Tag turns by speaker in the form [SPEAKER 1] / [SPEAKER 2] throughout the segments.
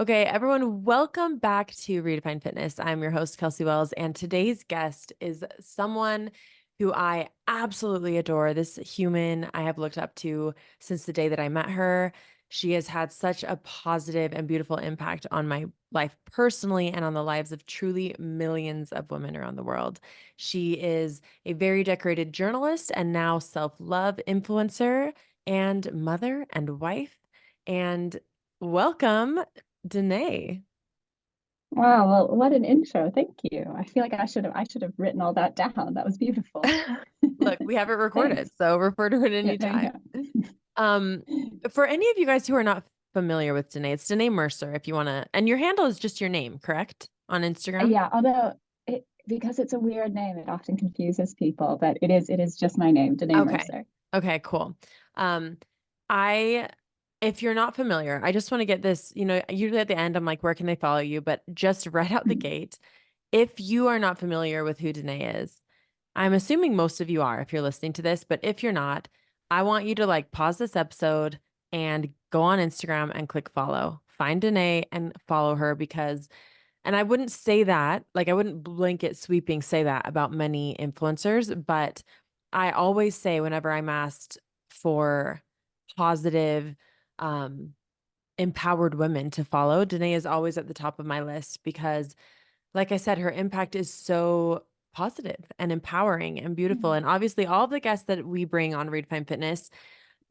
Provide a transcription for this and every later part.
[SPEAKER 1] Okay, everyone, welcome back to Redefine Fitness. I'm your host, Kelsey Wells, and today's guest is someone who I absolutely adore. This human I have looked up to since the day that I met her. She has had such a positive and beautiful impact on my life personally and on the lives of truly millions of women around the world. She is a very decorated journalist and now self-love influencer and mother and wife. And welcome, Danae.
[SPEAKER 2] Wow, well, what an intro. Thank you. I feel like I should have written all that down. That was beautiful.
[SPEAKER 1] Look, we have it recorded,
[SPEAKER 2] Thanks.
[SPEAKER 1] so refer to it
[SPEAKER 2] Yeah, there you
[SPEAKER 1] anytime.
[SPEAKER 2] go.
[SPEAKER 1] Um, for any of you guys who are not familiar with Danae, it's Danae Mercer if you want to, and your handle is just your name, correct? On Instagram?
[SPEAKER 2] Yeah, although because it's a weird name, it often confuses people, but it is just my name, Danae
[SPEAKER 1] Okay.
[SPEAKER 2] Mercer.
[SPEAKER 1] Okay, cool. Um, I if you're not familiar, I just want to get this, usually at the end I'm like, where can they follow you? But just right out the gate, if you are not familiar with who Danae is, I'm assuming most of you are if you're listening to this, but if you're not, I want you to like pause this episode and go on Instagram and click follow. Find Danae and follow her because, and I wouldn't say that, like I wouldn't blanket sweeping say that about many influencers, but I always say whenever I'm asked for positive, um, empowered women to follow, Danae is always at the top of my list because like I said, her impact is so positive and empowering and beautiful. And obviously, all of the guests that we bring on Redefine Fitness,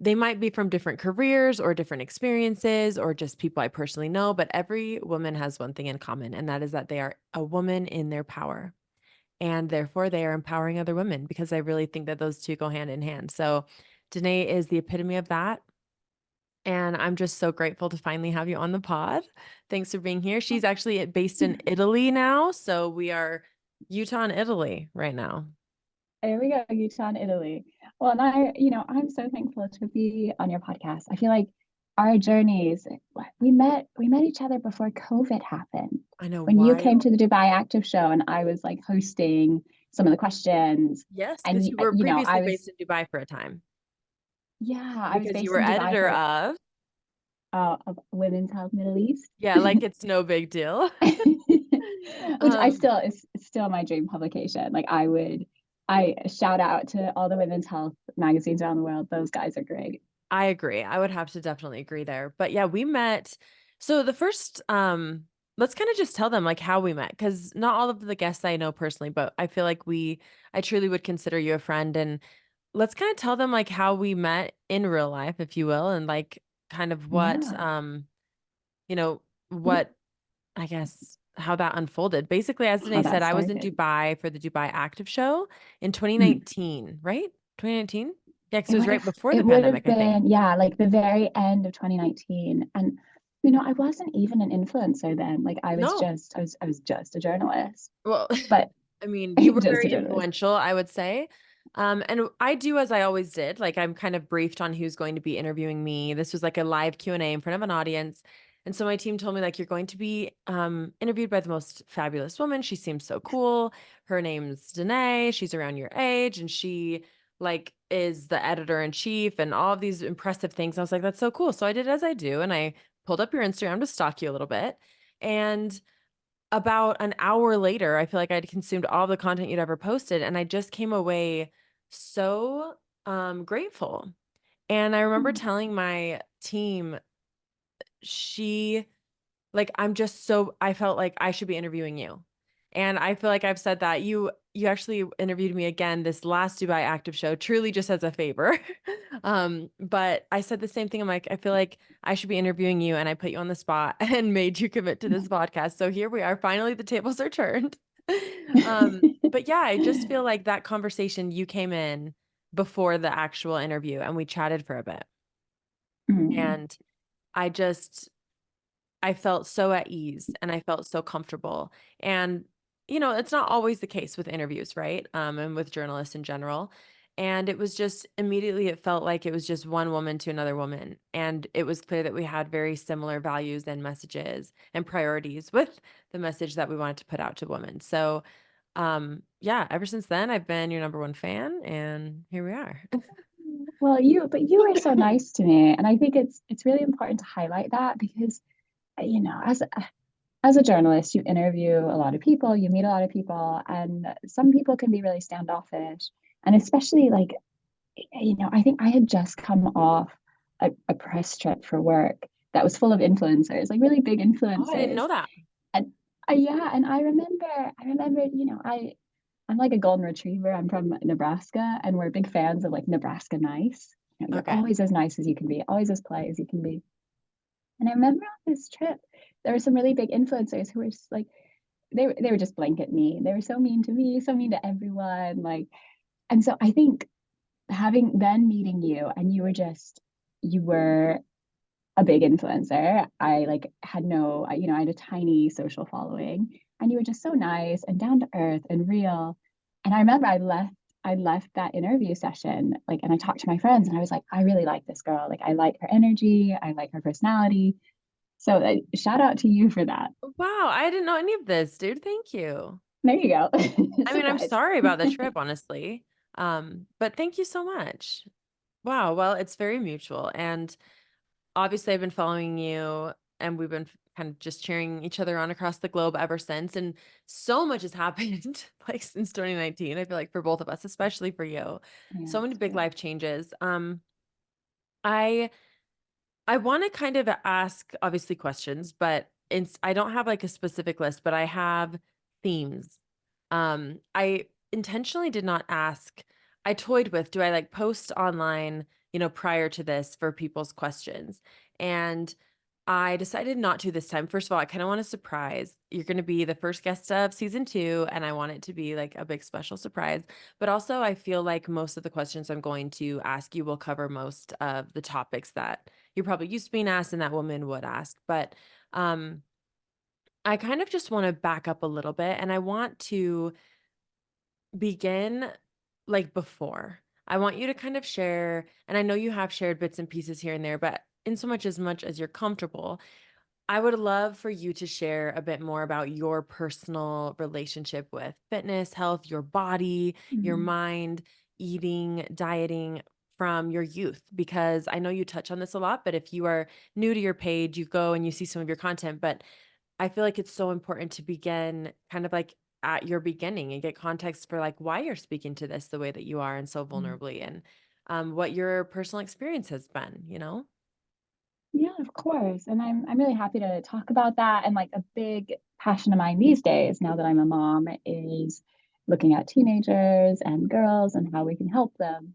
[SPEAKER 1] they might be from different careers or different experiences or just people I personally know, but every woman has one thing in common, and that is that they are a woman in their power. And therefore, they are empowering other women because I really think that those two go hand in hand. So, Danae is the epitome of that. And I'm just so grateful to finally have you on the pod. Thanks for being here. She's actually based in Italy now. So we are Utah and Italy right now.
[SPEAKER 2] There we go, Utah, Italy. Well, and I'm so thankful to be on your podcast. I feel like our journeys, we met each other before COVID happened.
[SPEAKER 1] I know,
[SPEAKER 2] When you came
[SPEAKER 1] wild.
[SPEAKER 2] to the Dubai Active Show and I was like hosting some of the questions,
[SPEAKER 1] Yes,
[SPEAKER 2] and
[SPEAKER 1] because you were
[SPEAKER 2] I
[SPEAKER 1] previously
[SPEAKER 2] was
[SPEAKER 1] based in Dubai for a time
[SPEAKER 2] yeah, I was
[SPEAKER 1] because you
[SPEAKER 2] based
[SPEAKER 1] were
[SPEAKER 2] in Dubai
[SPEAKER 1] editor
[SPEAKER 2] for
[SPEAKER 1] of,
[SPEAKER 2] of Women's Health Middle East.
[SPEAKER 1] yeah, like it's no big deal.
[SPEAKER 2] Which I
[SPEAKER 1] Um,
[SPEAKER 2] still is still my dream publication. I shout out to all the women's health magazines around the world. Those guys are great.
[SPEAKER 1] I agree. I would have to definitely agree there. But yeah, we met. So the first, let's kind of just tell them like how we met, because not all of the guests I know personally, but I feel like I truly would consider you a friend. And let's kind of tell them like how we met in real life, if you will, and like kind of what,
[SPEAKER 2] Yeah.
[SPEAKER 1] you know, what I guess how that unfolded. Basically, as
[SPEAKER 2] How
[SPEAKER 1] Danae said,
[SPEAKER 2] that
[SPEAKER 1] I was in
[SPEAKER 2] started.
[SPEAKER 1] Dubai for the Dubai Active Show in
[SPEAKER 2] Mm.
[SPEAKER 1] 2019, right? 2019? Yeah, because it
[SPEAKER 2] It
[SPEAKER 1] was
[SPEAKER 2] would
[SPEAKER 1] right
[SPEAKER 2] have
[SPEAKER 1] before the
[SPEAKER 2] it would have
[SPEAKER 1] pandemic, I think.
[SPEAKER 2] been, yeah, like the very end of 2019. And I wasn't even an influencer then. Like
[SPEAKER 1] No.
[SPEAKER 2] I was just a journalist.
[SPEAKER 1] Well,
[SPEAKER 2] But
[SPEAKER 1] I mean, you were
[SPEAKER 2] just a
[SPEAKER 1] very
[SPEAKER 2] journalist.
[SPEAKER 1] influential, I would say. And I do as I always did. Like I'm kind of briefed on who's going to be interviewing me. This was like a live Q&A in front of an audience. And so my team told me like you're going to be interviewed by the most fabulous woman. She seems so cool. Her name's Danae. She's around your age and she like is the editor in chief and all of these impressive things. I was like, that's so cool. So I did as I do and I pulled up your Instagram to stalk you a little bit. And about an hour later, I feel like I'd consumed all the content you'd ever posted, and I just came away so grateful. And I remember
[SPEAKER 2] Oh,
[SPEAKER 1] telling my team, she like I'm just so I felt like I should be interviewing you. And I feel like I've said that you actually interviewed me again this last Dubai Active Show, truly just as a favor. But I said the same thing. I'm like, I feel like I should be interviewing you, and I put you on the spot and made you commit to this podcast. So here we are. Finally, the tables are turned. But yeah, I just feel like that conversation you came in before the actual interview and we chatted for a bit.
[SPEAKER 2] mm,
[SPEAKER 1] And I just I felt so at ease and I felt so comfortable. And, it's not always the case with interviews, right? And with journalists in general. And it was just immediately, it felt like it was just one woman to another woman. And it was clear that we had very similar values and messages and priorities with the message that we wanted to put out to women. So, yeah, ever since then, I've been your number one fan, and here we are.
[SPEAKER 2] well, you were so nice to me. And I think it's really important to highlight that because as a journalist, you interview a lot of people, you meet a lot of people, and some people can be really standoffish. And especially like, I think I had just come off a press trip for work that was full of influencers, like really big
[SPEAKER 1] Oh, I didn't
[SPEAKER 2] influencers.
[SPEAKER 1] know that.
[SPEAKER 2] And yeah, and I remember, I'm like a golden retriever. I'm from Nebraska, and we're big fans of like Nebraska nice. You're
[SPEAKER 1] Okay.
[SPEAKER 2] always as nice as you can be, always as polite as you can be. And I remember on this trip, there were some really big influencers who were just like, they were just blanket mean. They were so mean to me, so mean to everyone. Like, and so I think having then meeting you, and you were a big influencer. I like had no, I had a tiny social following, and you were just so nice and down to earth and real. And I remember I left that interview session, like, and I talked to my friends, and I was like, I really like this girl. Like, I like her energy, I like her personality. So shout out to you for that.
[SPEAKER 1] Wow, I didn't know any of this, dude. Thank you.
[SPEAKER 2] There you go.
[SPEAKER 1] I mean, I'm
[SPEAKER 2] Surprise.
[SPEAKER 1] sorry about the trip, honestly. But thank you so much. Wow, well, it's very mutual. And obviously I've been following you and we've been kind of just cheering each other on across the globe ever since. And so much has happened like since 2019. I feel like for both of us, especially for you.
[SPEAKER 2] Yeah,
[SPEAKER 1] So many
[SPEAKER 2] it's
[SPEAKER 1] big
[SPEAKER 2] true.
[SPEAKER 1] life changes. I I want to kind of ask obviously questions, but I don't have like a specific list, but I have themes. I intentionally did not ask. I toyed with, do I like post online, prior to this for people's questions? And I decided not to this time. First of all, I kind of want a surprise. You're going to be the first guest of season 2, and I want it to be like a big special surprise. But also, I feel like most of the questions I'm going to ask you will cover most of the topics that you're probably used to being asked and that women would ask. But um, I kind of just want to back up a little bit and I want to begin like before. I want you to kind of share, and I know you have shared bits and pieces here and there, but in so much as you're comfortable, I would love for you to share a bit more about your personal relationship with fitness, health, your body, your
[SPEAKER 2] Mm.
[SPEAKER 1] mind, eating, dieting from your youth. Because I know you touch on this a lot, but if you are new to your page, you go and you see some of your content. But I feel like it's so important to begin kind of like at your beginning and get context for like why you're speaking to this the way that you are and so
[SPEAKER 2] Mm.
[SPEAKER 1] vulnerably and what your personal experience has been.
[SPEAKER 2] Yeah, of course. And I'm really happy to talk about that. And like a big passion of mine these days, now that I'm a mom, is looking at teenagers and girls and how we can help them.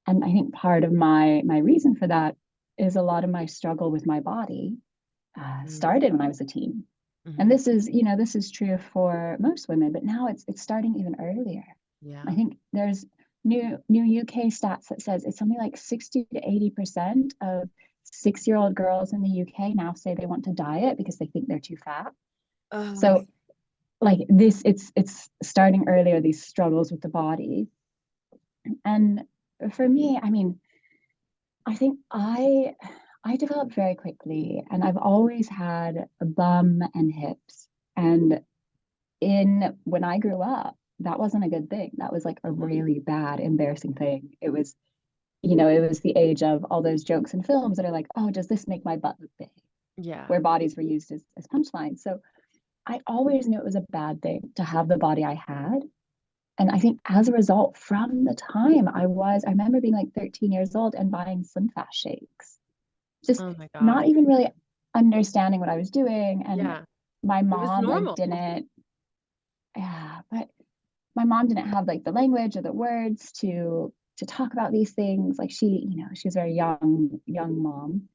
[SPEAKER 2] And I think part of my reason for that is a lot of my struggle with my body
[SPEAKER 1] Mm-hmm.
[SPEAKER 2] started when I was a teen. And this is true for most women, but now it's starting even earlier. I
[SPEAKER 1] Yeah.
[SPEAKER 2] think there's new UK stats that says it's something like 60 to 80% of 6-year-old girls in the UK now say they want to diet because they think they're too fat.
[SPEAKER 1] Oh,
[SPEAKER 2] So like this, it's starting earlier, these struggles with the body. And for me, I mean, I think I developed very quickly, and I've always had a bum and hips. And in when I grew up, that wasn't a good thing. That was like a really bad, embarrassing thing. It was the age of all those jokes and films that are like, oh, does this make my butt look big?
[SPEAKER 1] yeah.
[SPEAKER 2] Where bodies were used as punchlines. So I always knew it was a bad thing to have the body I had. And I think as a result, from the time I remember being like 13 years old and buying Slim Fast shakes, just
[SPEAKER 1] Oh my gosh.
[SPEAKER 2] not even really understanding what I was doing. And
[SPEAKER 1] Yeah.
[SPEAKER 2] my
[SPEAKER 1] It was
[SPEAKER 2] mom like
[SPEAKER 1] normal.
[SPEAKER 2] didn't, yeah, but my mom didn't have like the language or the words to talk about these things. Like she was a very young mom.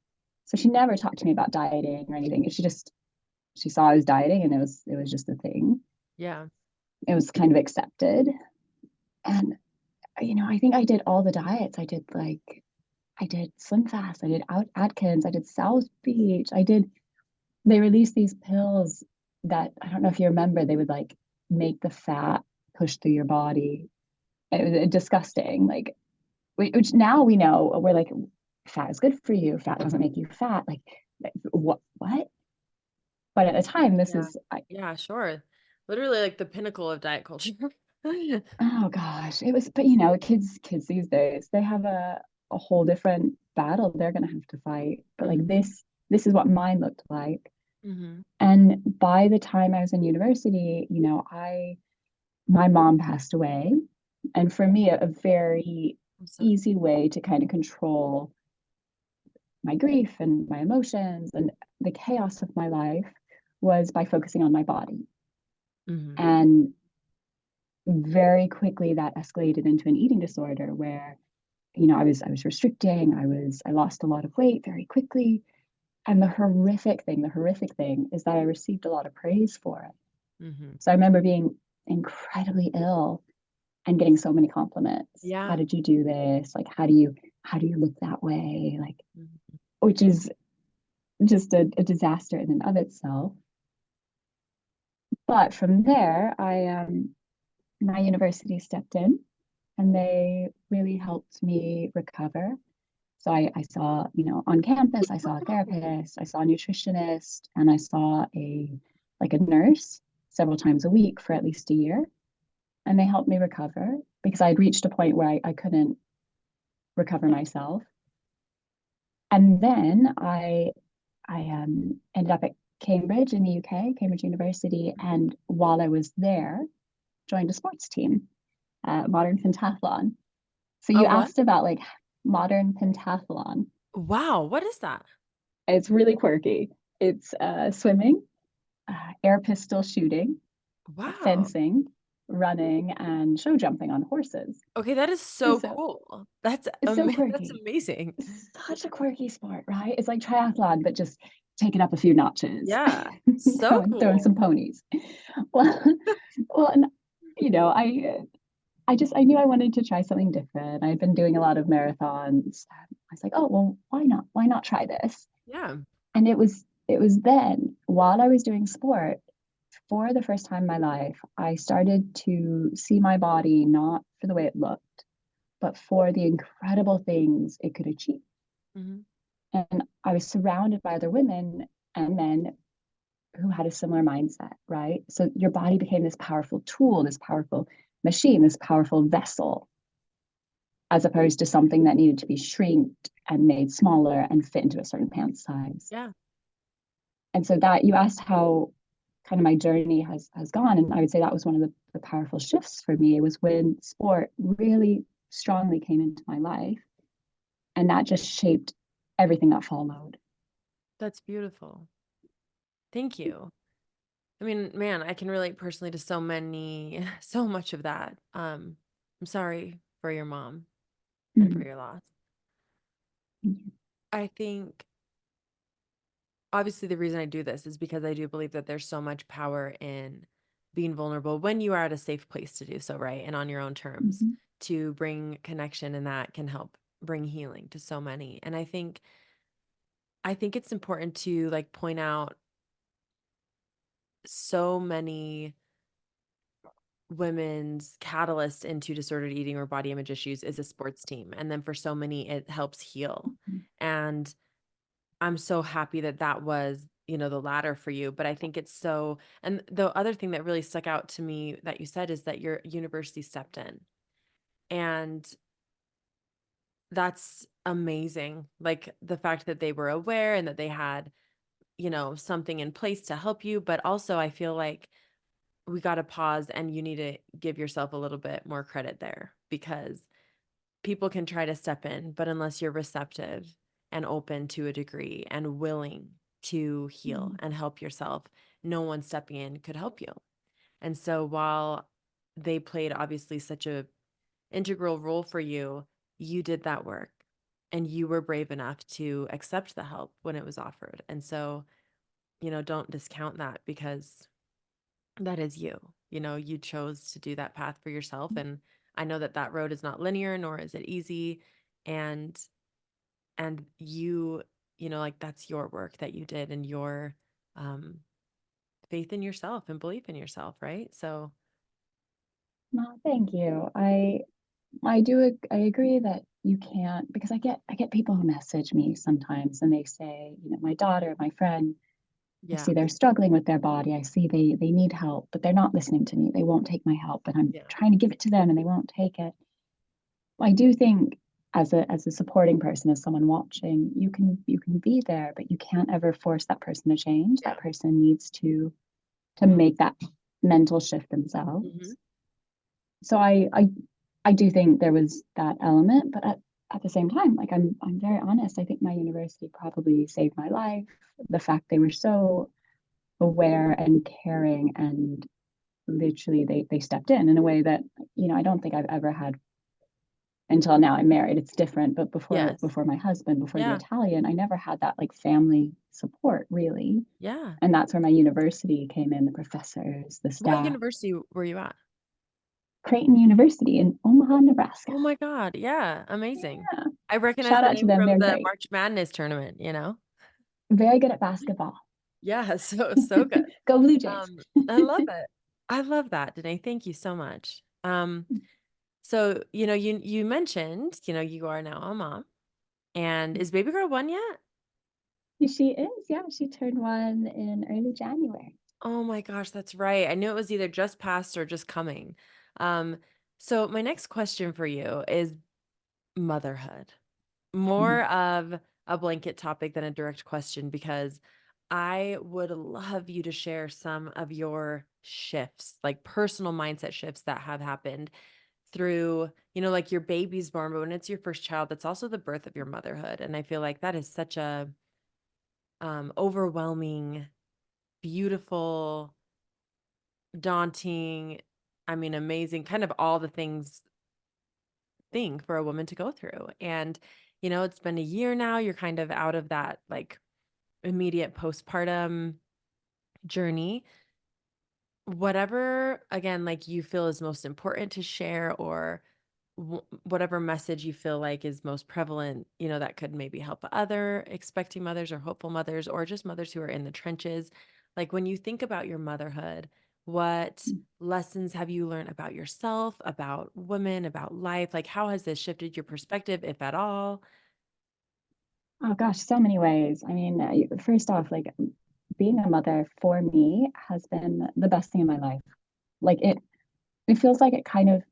[SPEAKER 2] So she never talked to me about dieting or anything. She saw I was dieting, and it was just a thing.
[SPEAKER 1] Yeah.
[SPEAKER 2] It was kind of accepted. And I think I did all the diets. I did Slim Fast, I did Atkins, I did South Beach. They released these pills that I don't know if you remember, they would like make the fat push through your body. It was disgusting. Like, which now we know, we're like, fat is good for you. Fat doesn't make you fat. Like, what? But at the time, this
[SPEAKER 1] Yeah.
[SPEAKER 2] is,
[SPEAKER 1] Yeah, sure. Literally like the pinnacle of diet culture.
[SPEAKER 2] oh gosh, it was. But kids these days, they have a whole different battle they're gonna have to fight. But like
[SPEAKER 1] Hmm.
[SPEAKER 2] this is what mine looked like.
[SPEAKER 1] Mm-hmm.
[SPEAKER 2] And by the time I was in university, my mom passed away. And for me, a very
[SPEAKER 1] I'm sorry.
[SPEAKER 2] easy way to kind of control my grief and my emotions and the chaos of my life was by focusing on my body.
[SPEAKER 1] Mm-hmm.
[SPEAKER 2] And very quickly that escalated into an eating disorder where, I was restricting, I lost a lot of weight very quickly. And the horrific thing is that I received a lot of praise for it.
[SPEAKER 1] Mm-hmm.
[SPEAKER 2] So I remember being incredibly ill and getting so many compliments. How
[SPEAKER 1] Yeah.
[SPEAKER 2] did you do this? Like, how do you look that way? Like,
[SPEAKER 1] Mm-hmm.
[SPEAKER 2] which is just a disaster in and of itself. But from there, my university stepped in and they really helped me recover. So I saw, on campus, I saw a therapist, I saw a nutritionist, and I saw a nurse several times a week for at least a year. And they helped me recover because I had reached a point where I couldn't recover myself. And then I ended up at Cambridge in the UK, Cambridge University, and while I was there, joined a sports team, modern pentathlon. So
[SPEAKER 1] Oh,
[SPEAKER 2] you
[SPEAKER 1] what?
[SPEAKER 2] asked about like modern pentathlon.
[SPEAKER 1] Wow. What is that?
[SPEAKER 2] It's really quirky. It's swimming, air pistol shooting,
[SPEAKER 1] Wow.
[SPEAKER 2] fencing, running, and show jumping on horses.
[SPEAKER 1] Okay, that is so
[SPEAKER 2] So
[SPEAKER 1] cool. That's
[SPEAKER 2] it's so
[SPEAKER 1] that's
[SPEAKER 2] quirky.
[SPEAKER 1] amazing.
[SPEAKER 2] Such a quirky sport, right? It's like triathlon, but just take it up a few notches,
[SPEAKER 1] Yeah. So
[SPEAKER 2] throwing some
[SPEAKER 1] cool.
[SPEAKER 2] ponies. Well, well, and I knew I wanted to try something different. I'd been doing a lot of marathons. I was like, oh well, why not? Why not try this?
[SPEAKER 1] Yeah.
[SPEAKER 2] And it was then while I was doing sport, for the first time in my life, I started to see my body not for the way it looked, but for the incredible things it could achieve.
[SPEAKER 1] Mm-hmm.
[SPEAKER 2] And I was surrounded by other women and men who had a similar mindset, right? So your body became this powerful tool, this powerful machine, this powerful vessel, as opposed to something that needed to be shrinked and made smaller and fit into a certain pant size.
[SPEAKER 1] Yeah.
[SPEAKER 2] And so that you asked how kind of my journey has gone. And I would say that was one of the powerful shifts for me. It was when sport really strongly came into my life. And that just shaped everything that followed.
[SPEAKER 1] That's beautiful. Thank you. I mean, man, I can relate personally to so many, so much of that. I'm sorry for your mom and for
[SPEAKER 2] Mm-hmm.
[SPEAKER 1] your loss. I think obviously the reason I do this is because I do believe that there's so much power in being vulnerable when you are at a safe place to do so, right? And on your own terms
[SPEAKER 2] Mm-hmm.
[SPEAKER 1] to bring connection, and that can help bring healing to so many. And I think it's important to like point out so many women's catalyst into disordered eating or body image issues is a sports team. And then for so many, it helps heal. And I'm so happy that that was, the latter for you. But I think it's so, and the other thing that really stuck out to me that you said is that your university stepped in. And that's amazing. Like the fact that they were aware and that they had, something in place to help you. But also, I feel like we got to pause and you need to give yourself a little bit more credit there because people can try to step in, but unless you're receptive and open to a degree and willing to heal
[SPEAKER 2] Mm-hmm.
[SPEAKER 1] and help yourself, no one stepping in could help you. And so while they played obviously such a integral role for you, you did that work and you were brave enough to accept the help when it was offered. And so, don't discount that because that is you. You chose to do that path for yourself. And I know that that road is not linear, nor is it easy. And, and like that's your work that you did and your um, faith in yourself and belief in yourself. Right. So,
[SPEAKER 2] No, thank you. I agree that you can't because I get people who message me sometimes and they say, my daughter, my friend, I
[SPEAKER 1] yeah.
[SPEAKER 2] see they're struggling with their body. I see they need help, but they're not listening to me. They won't take my help, and I'm
[SPEAKER 1] Yeah.
[SPEAKER 2] trying to give it to them and they won't take it. I do think as a supporting person, as someone watching, you can be there, but you can't ever force that person to change.
[SPEAKER 1] Yeah.
[SPEAKER 2] That person needs to make that mental shift
[SPEAKER 1] Hmm.
[SPEAKER 2] themselves. So I do think there was that element, but at the same time, like I'm very honest. I think my university probably saved my life. The fact they were so aware and caring, and literally they stepped in a way that, I don't think I've ever had until now. I'm married, it's different, but
[SPEAKER 1] Yes.
[SPEAKER 2] before my husband, before the
[SPEAKER 1] Yeah.
[SPEAKER 2] Italian, I never had that like family support really.
[SPEAKER 1] Yeah.
[SPEAKER 2] And that's where my university came in, the professors, the
[SPEAKER 1] What
[SPEAKER 2] staff.
[SPEAKER 1] university were you at?
[SPEAKER 2] Creighton University in Omaha, Nebraska.
[SPEAKER 1] Oh my God. Yeah. Amazing.
[SPEAKER 2] Yeah.
[SPEAKER 1] I recognize
[SPEAKER 2] Shout
[SPEAKER 1] the
[SPEAKER 2] out to
[SPEAKER 1] name
[SPEAKER 2] them.
[SPEAKER 1] from
[SPEAKER 2] They're
[SPEAKER 1] the
[SPEAKER 2] great.
[SPEAKER 1] March Madness tournament, you know?
[SPEAKER 2] Very good at basketball.
[SPEAKER 1] Yeah. So good.
[SPEAKER 2] Go Blue Jays.
[SPEAKER 1] I love it. I love that, Danae. Thank you so much. So, you mentioned, you are now a mom. And is baby girl one yet?
[SPEAKER 2] She is, yeah. She turned one in early January.
[SPEAKER 1] Oh my gosh, that's right. I knew it was either just past or just coming. Um, so my next question for you is motherhood.
[SPEAKER 2] Mhm.
[SPEAKER 1] More of a blanket topic than a direct question because I would love you to share some of your shifts, like personal mindset shifts that have happened through, like your baby's born, but when it's your first child, that's also the birth of your motherhood. And I feel like that is such a overwhelming, beautiful, daunting, I mean, amazing, kind of all the thing for a woman to go through. And, it's been a year now. You're kind of out of that like immediate postpartum journey. Whatever, again, like you feel is most important to share, or whatever message you feel like is most prevalent, that could maybe help other expecting mothers or hopeful mothers or just mothers who are in the trenches. Like when you think about your motherhood, what lessons have you learned about yourself, about women, about life? Like how has this shifted your perspective, if at all?
[SPEAKER 2] Oh gosh, so many ways. I mean, first off, like being a mother for me has been the best thing in my life. Like it feels like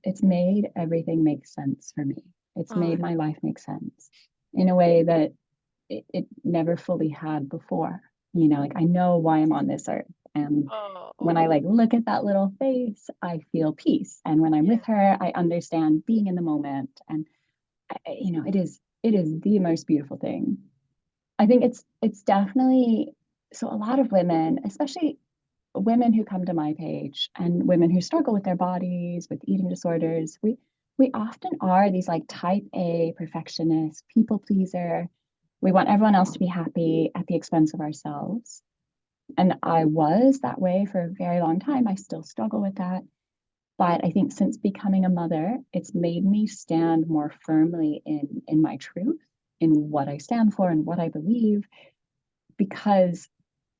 [SPEAKER 2] it's made everything make sense for me. It's
[SPEAKER 1] Oh,
[SPEAKER 2] made my life make sense in a way that it never fully had before. Like I know why I'm on this earth. And when I
[SPEAKER 1] oh,
[SPEAKER 2] like look at that little face, I feel peace. And when I'm
[SPEAKER 1] yeah.
[SPEAKER 2] with her, I understand being in the moment. And it is the most beautiful thing. I think it's definitely, so a lot of women, especially women who come to my page and women who struggle with their bodies, with eating disorders, we often are these like type A perfectionist, people pleaser. We want everyone else to be happy at the expense of ourselves. And I was that way for a very long time. I still struggle with that. But I think since becoming a mother, it's made me stand more firmly in my truth, in what I stand for and what I believe, because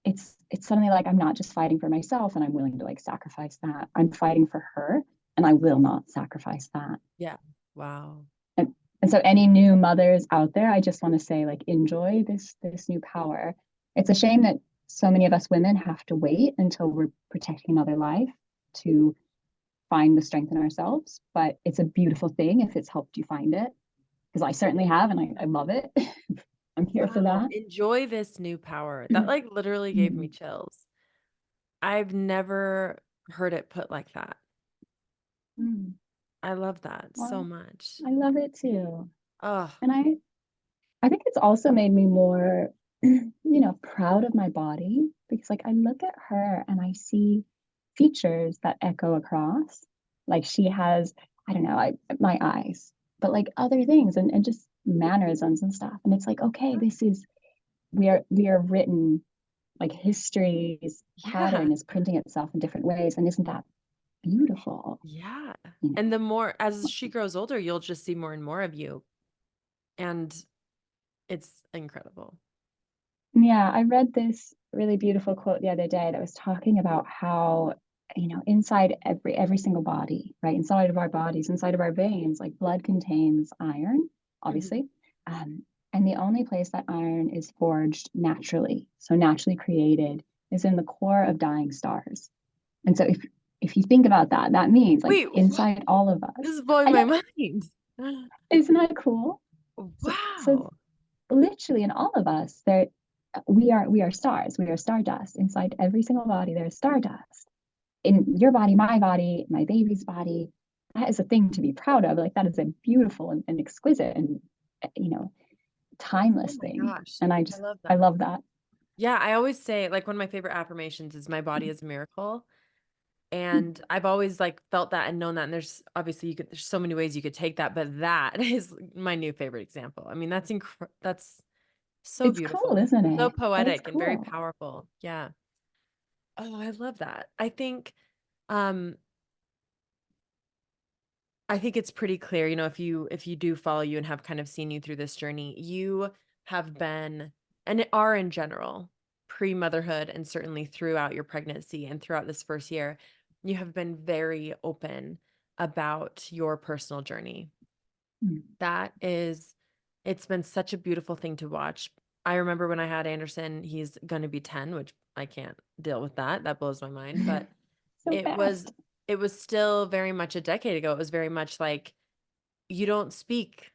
[SPEAKER 2] it's suddenly like I'm not just fighting for myself and I'm willing to like sacrifice that. I'm fighting for her and I will not sacrifice that.
[SPEAKER 1] Yeah. Wow.
[SPEAKER 2] And so any new mothers out there, I just want to say like enjoy this new power. It's a shame that so many of us women have to wait until we're protecting another life to find the strength in ourselves, but it's a beautiful thing if it's helped you find it, because I certainly have, and I love it. I'm here for
[SPEAKER 1] Wow.
[SPEAKER 2] that.
[SPEAKER 1] Enjoy this new power. That like literally gave me chills. I've never heard it put like that. I love that so
[SPEAKER 2] Well,
[SPEAKER 1] much.
[SPEAKER 2] I love it too.
[SPEAKER 1] Oh,
[SPEAKER 2] And I think it's also made me more, proud of my body, because like I look at her and I see features that echo across. Like she has, I don't know, my eyes, but like other things, and just mannerisms and stuff. And it's like, okay, we are written, like history's
[SPEAKER 1] yeah.
[SPEAKER 2] pattern is printing itself in different ways. And isn't that beautiful?
[SPEAKER 1] Yeah.
[SPEAKER 2] You
[SPEAKER 1] And
[SPEAKER 2] know?
[SPEAKER 1] the more as she grows older, you'll just see more and more of you. And it's incredible.
[SPEAKER 2] Yeah, I read this really beautiful quote the other day that was talking about how, inside every single body, right? Inside of our bodies, inside of our veins, like blood contains iron,
[SPEAKER 1] Mhm.
[SPEAKER 2] obviously. Um, and the only place that iron is forged naturally, so naturally created, is in the core of dying stars. And so if you think about that, that means like
[SPEAKER 1] Wait, what?
[SPEAKER 2] inside all of
[SPEAKER 1] This
[SPEAKER 2] us.
[SPEAKER 1] is blowing
[SPEAKER 2] I
[SPEAKER 1] my
[SPEAKER 2] know,
[SPEAKER 1] mind.
[SPEAKER 2] isn't that cool? So
[SPEAKER 1] Wow.
[SPEAKER 2] literally in all of us, there we are stars. We are stardust. Inside every single body, there is stardust. In your body, my body, my baby's body. That is a thing to be proud of. Like that is a beautiful and exquisite and you know,
[SPEAKER 1] Oh
[SPEAKER 2] timeless
[SPEAKER 1] my
[SPEAKER 2] thing.
[SPEAKER 1] gosh.
[SPEAKER 2] And
[SPEAKER 1] I love
[SPEAKER 2] I
[SPEAKER 1] that.
[SPEAKER 2] love that.
[SPEAKER 1] Yeah, I always say like one of my favorite affirmations is my body is a miracle. And I've always like felt that and known that. And there's obviously there's so many ways you could take that, but that is my new favorite example. I mean, that's so
[SPEAKER 2] It's cool,
[SPEAKER 1] beautiful,
[SPEAKER 2] isn't
[SPEAKER 1] so
[SPEAKER 2] it? It is
[SPEAKER 1] poetic and very
[SPEAKER 2] cool.
[SPEAKER 1] powerful. Yeah. Oh, I love that. Um I think it's pretty clear, if you do follow you and have kind of seen you through this journey, you have been and are in general pre-motherhood and certainly throughout your pregnancy and throughout this first year, you have been very open about your personal journey.
[SPEAKER 2] Mm.
[SPEAKER 1] That is it's been such a beautiful thing to watch. I remember when I had Anderson, he's going to be 10, which I can't deal with that. That blows my mind, but
[SPEAKER 2] So
[SPEAKER 1] it was
[SPEAKER 2] fast.
[SPEAKER 1] it was still very much a decade ago. It was very much like you don't speak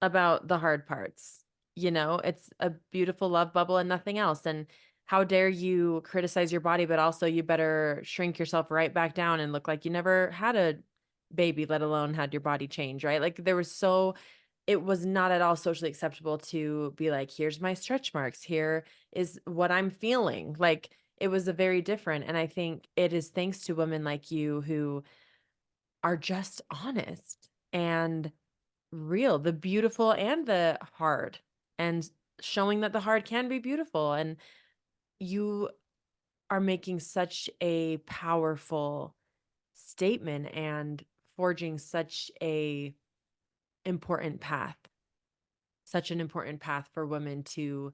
[SPEAKER 1] about the hard parts. It's a beautiful love bubble and nothing else. And how dare you criticize your body, but also you better shrink yourself right back down and look like you never had a baby, let alone had your body change, right? Like it was not at all socially acceptable to be like, here's my stretch marks. Here is what I'm feeling. Like it was a very different. And I think it is thanks to women like you who are just honest and real, the beautiful and the hard, and showing that the hard can be beautiful. And you are making such a powerful statement and forging important path, such an important path for women to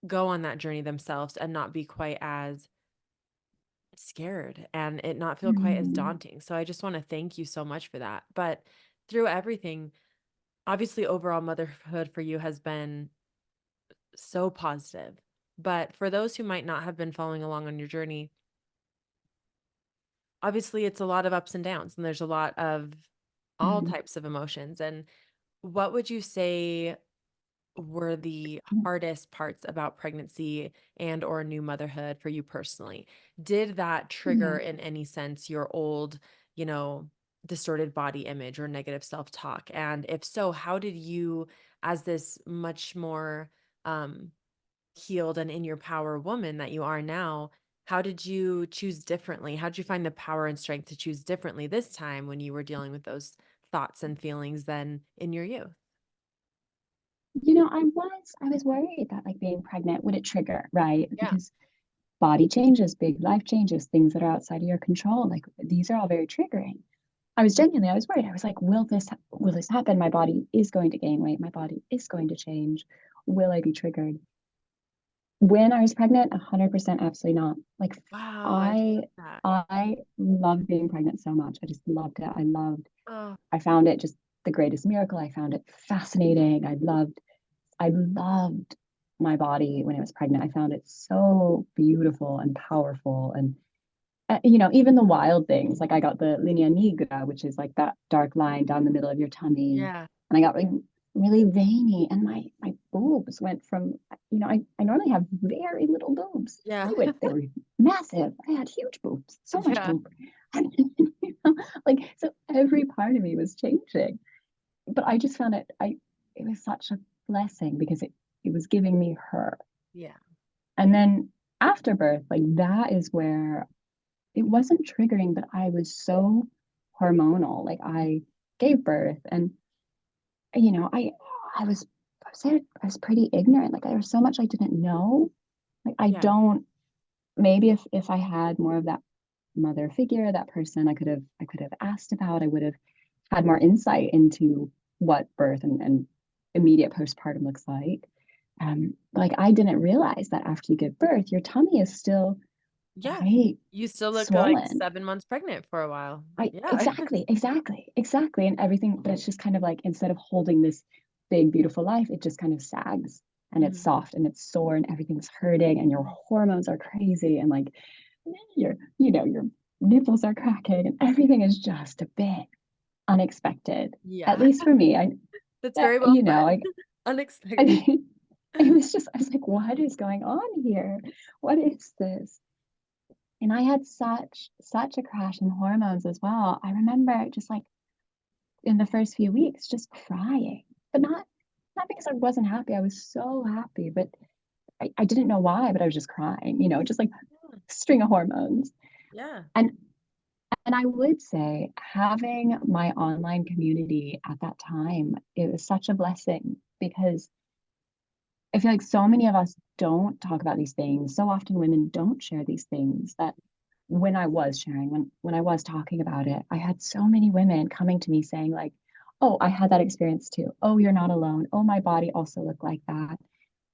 [SPEAKER 1] go on that journey themselves and not be quite as scared and it not feel quite as
[SPEAKER 2] Mm.
[SPEAKER 1] daunting. So I just want to thank you so much for that. But through everything, obviously overall motherhood for you has been so positive. But for those who might not have been following along on your journey, obviously it's a lot of ups and downs and there's a lot of all
[SPEAKER 2] Mm.
[SPEAKER 1] types of emotions. And what would you say were the hardest parts about pregnancy and or new motherhood for you personally? Did that trigger
[SPEAKER 2] Yeah.
[SPEAKER 1] in any sense your old, you know, distorted body image or negative self-talk? And if so, how did you, as this much more healed and in your power woman that you are now, how did you choose differently? How did you find the power and strength to choose differently this time when you were dealing with those thoughts and feelings than in your youth?
[SPEAKER 2] I was worried that like being pregnant would it trigger, right?
[SPEAKER 1] Yeah.
[SPEAKER 2] Because body changes, big life changes, things that are outside of your control, like these are all very triggering. I was worried. I was like, will this happen? My body is going to gain weight. My body is going to change. Will I be triggered? When I was pregnant, 100% absolutely not. Like
[SPEAKER 1] Wow, I
[SPEAKER 2] I
[SPEAKER 1] love that.
[SPEAKER 2] I loved being pregnant so much. I just loved it.
[SPEAKER 1] Oh,
[SPEAKER 2] I found it just the greatest miracle. I found it fascinating. I loved my body when I was pregnant. I found it so beautiful and powerful. And, even the wild things, like I got the linea nigra, which is like that dark line down the middle of your tummy.
[SPEAKER 1] yeah.
[SPEAKER 2] And I got really veiny. And my boobs went from, I normally have very little boobs.
[SPEAKER 1] Yeah.
[SPEAKER 2] They were massive. I had huge boobs, so much
[SPEAKER 1] Yeah.
[SPEAKER 2] boob. And, like, so every part of me was changing, but I just found it was such a blessing because it was giving me her.
[SPEAKER 1] Yeah.
[SPEAKER 2] And then after birth, like that is where it wasn't triggering, but I was so hormonal. Like I gave birth and you know, I was I was pretty ignorant. Like there was so much I didn't know. Like I
[SPEAKER 1] Yeah.
[SPEAKER 2] don't maybe if I had more of that mother figure, that person I could have asked about, I would have had more insight into what birth and immediate postpartum looks like. Like I didn't realize that after you give birth, your tummy is still
[SPEAKER 1] Yeah.
[SPEAKER 2] right
[SPEAKER 1] You still look like
[SPEAKER 2] swollen.
[SPEAKER 1] 7 months pregnant for a while.
[SPEAKER 2] I
[SPEAKER 1] Yeah.
[SPEAKER 2] exactly, and everything. But it's just kind of like instead of holding this big beautiful life, it just kind of sags and it's
[SPEAKER 1] Mhm.
[SPEAKER 2] soft and it's sore and everything's hurting and your hormones are crazy and like your nipples are cracking and everything is just a bit unexpected. At
[SPEAKER 1] Yeah.
[SPEAKER 2] least for me,
[SPEAKER 1] That's
[SPEAKER 2] that,
[SPEAKER 1] very well
[SPEAKER 2] you know,
[SPEAKER 1] said.
[SPEAKER 2] like
[SPEAKER 1] Unexpected.
[SPEAKER 2] I, it was just, I was like, what is going on here? What is this? And I had such a crash in hormones as well. I remember just like in the first few weeks, just crying, but not because I wasn't happy. I was so happy, but I didn't know why, but I was just crying, you know, just like
[SPEAKER 1] Yeah.
[SPEAKER 2] string of hormones.
[SPEAKER 1] Yeah.
[SPEAKER 2] And and I would say having my online community at that time, it was such a blessing because I feel like so many of us don't talk about these things. So often women don't share these things that when I was sharing, when I was talking about it, I had so many women coming to me saying like, "Oh, I had that experience too. Oh, you're not alone. Oh, my body also looked like that."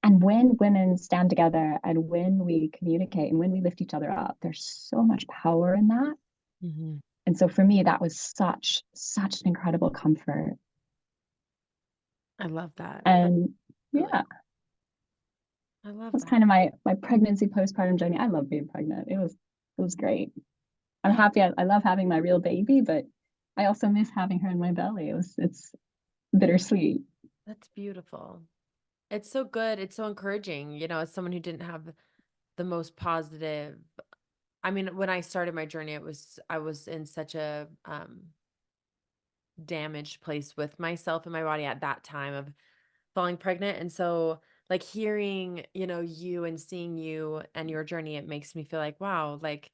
[SPEAKER 2] And when women stand together and when we communicate and when we lift each other up, there's so much power in that.
[SPEAKER 1] Hmm.
[SPEAKER 2] And so for me, that was such an incredible comfort.
[SPEAKER 1] I love that. That's
[SPEAKER 2] And
[SPEAKER 1] really,
[SPEAKER 2] yeah,
[SPEAKER 1] I love
[SPEAKER 2] that's
[SPEAKER 1] that.
[SPEAKER 2] kind of my pregnancy postpartum journey. I love being pregnant. It was great. I'm
[SPEAKER 1] Yeah.
[SPEAKER 2] happy. I love having my real baby, but I also miss having her in my belly. It's bittersweet.
[SPEAKER 1] That's beautiful. It's so good. It's so encouraging, as someone who didn't have the most positive. I mean, when I started my journey, I was in such a damaged place with myself and my body at that time of falling pregnant. And so like hearing, you and seeing you and your journey, it makes me feel like, wow, like,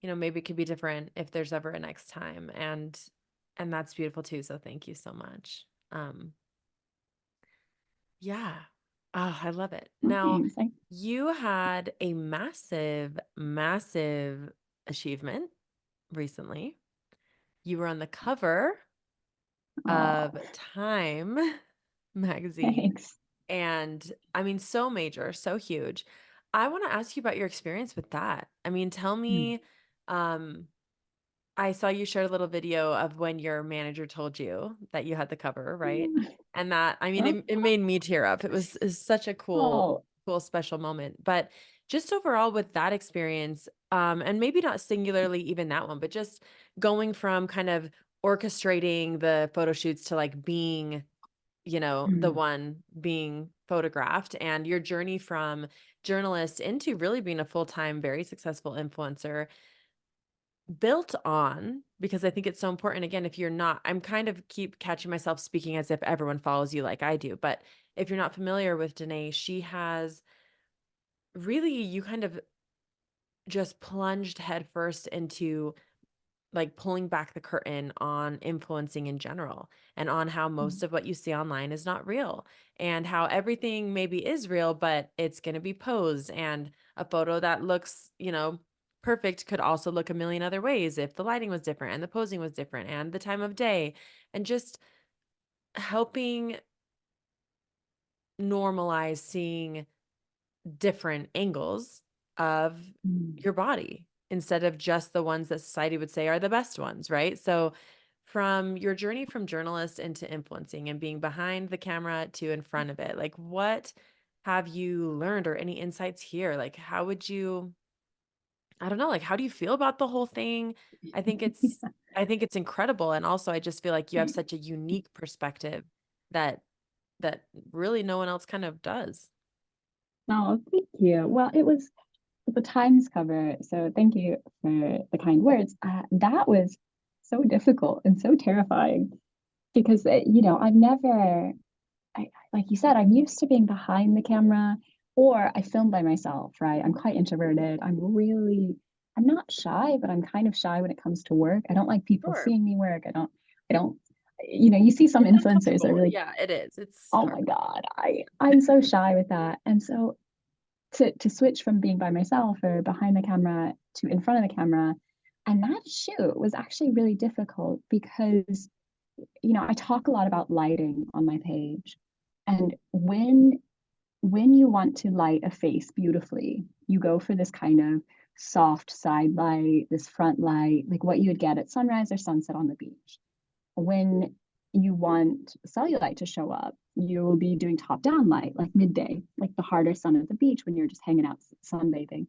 [SPEAKER 1] maybe it could be different if there's ever a next time. And that's beautiful too. So thank you so much. Yeah. Oh, I love it. Now,
[SPEAKER 2] Thanks. Like,
[SPEAKER 1] you had a massive, massive achievement recently. You were on the cover
[SPEAKER 2] oh,
[SPEAKER 1] of Time magazine.
[SPEAKER 2] thanks.
[SPEAKER 1] And I mean, so major, so huge. I want to ask you about your experience with that. I mean, tell
[SPEAKER 2] Mm.
[SPEAKER 1] me, um, I saw you shared a little video of when your manager told you that you had the cover, right? And that, I mean,
[SPEAKER 2] Oh,
[SPEAKER 1] it made me tear up. It was such a cool,
[SPEAKER 2] oh,
[SPEAKER 1] cool, special moment. But just overall with that experience, and maybe not singularly even that one, but just going from kind of orchestrating the photo shoots to like being, the
[SPEAKER 2] mm,
[SPEAKER 1] one being photographed and your journey from journalist into really being a full-time, very successful influencer built on, because I think it's so important. Again, if you're not, I'm kind of keep catching myself speaking as if everyone follows you like I do. But if you're not familiar with Danae, she has really, you kind of just plunged headfirst into like pulling back the curtain on influencing in general and on how
[SPEAKER 2] mm,
[SPEAKER 1] most of what you see online is not real and how everything maybe is real, but it's going to be posed. And a photo that looks, perfect could also look a million other ways if the lighting was different and the posing was different and the time of day, and just helping normalize seeing different angles of
[SPEAKER 2] mm.
[SPEAKER 1] your body instead of just the ones that society would say are the best ones, right? So, from your journey from journalist into influencing and being behind the camera to in front of it, like what have you learned or any insights here? Like, how would you, I don't know, like, how do you feel about the whole thing? I think it's, I think it's incredible. And also, I just feel like you have such a unique perspective that, that really no one else kind of does.
[SPEAKER 2] Oh, thank you. Well, it was the Times cover, so thank you for the kind words. That was so difficult and so terrifying because, I've never, like you said, I'm used to being behind the camera or I film by myself, right? I'm quite introverted. I'm not shy, but I'm kind of shy when it comes to work. I don't like people
[SPEAKER 1] Sure.
[SPEAKER 2] seeing me work. I don't, you see some
[SPEAKER 1] It's
[SPEAKER 2] influencers that are
[SPEAKER 1] uncomfortable.
[SPEAKER 2] really,
[SPEAKER 1] Yeah, it is. It's
[SPEAKER 2] oh
[SPEAKER 1] hard.
[SPEAKER 2] my God, I'm so shy with that. And so to switch from being by myself or behind the camera to in front of the camera, and that shoot was actually really difficult because I talk a lot about lighting on my page. And when you want to light a face beautifully, you go for this kind of soft side light, this front light, like what you would get at sunrise or sunset on the beach. When you want cellulite to show up, you'll be doing top down light, like midday, like the harder sun at the beach when you're just hanging out sunbathing.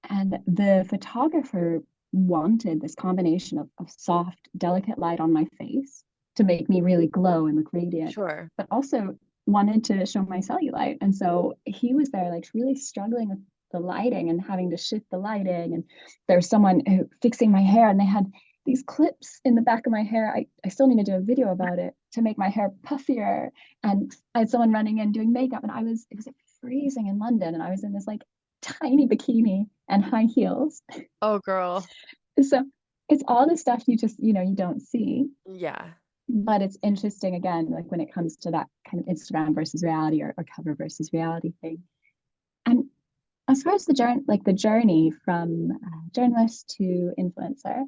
[SPEAKER 2] And the photographer wanted this combination of soft, delicate light on my face to make me really glow and look radiant,
[SPEAKER 1] Sure.
[SPEAKER 2] but also wanted to show my cellulite. And so he was there, like really struggling with the lighting and having to shift the lighting. And there was someone who fixing my hair, and they had these clips in the back of my hair. I still need to do a video about it to make my hair puffier. And I had someone running in doing makeup, and it was like freezing in London, and I was in this like tiny bikini and high heels.
[SPEAKER 1] Oh, girl.
[SPEAKER 2] So it's all the stuff you just, you don't see.
[SPEAKER 1] Yeah.
[SPEAKER 2] But it's interesting again, like when it comes to that kind of Instagram versus reality, or cover versus reality thing. And as far as the journey from journalist to influencer,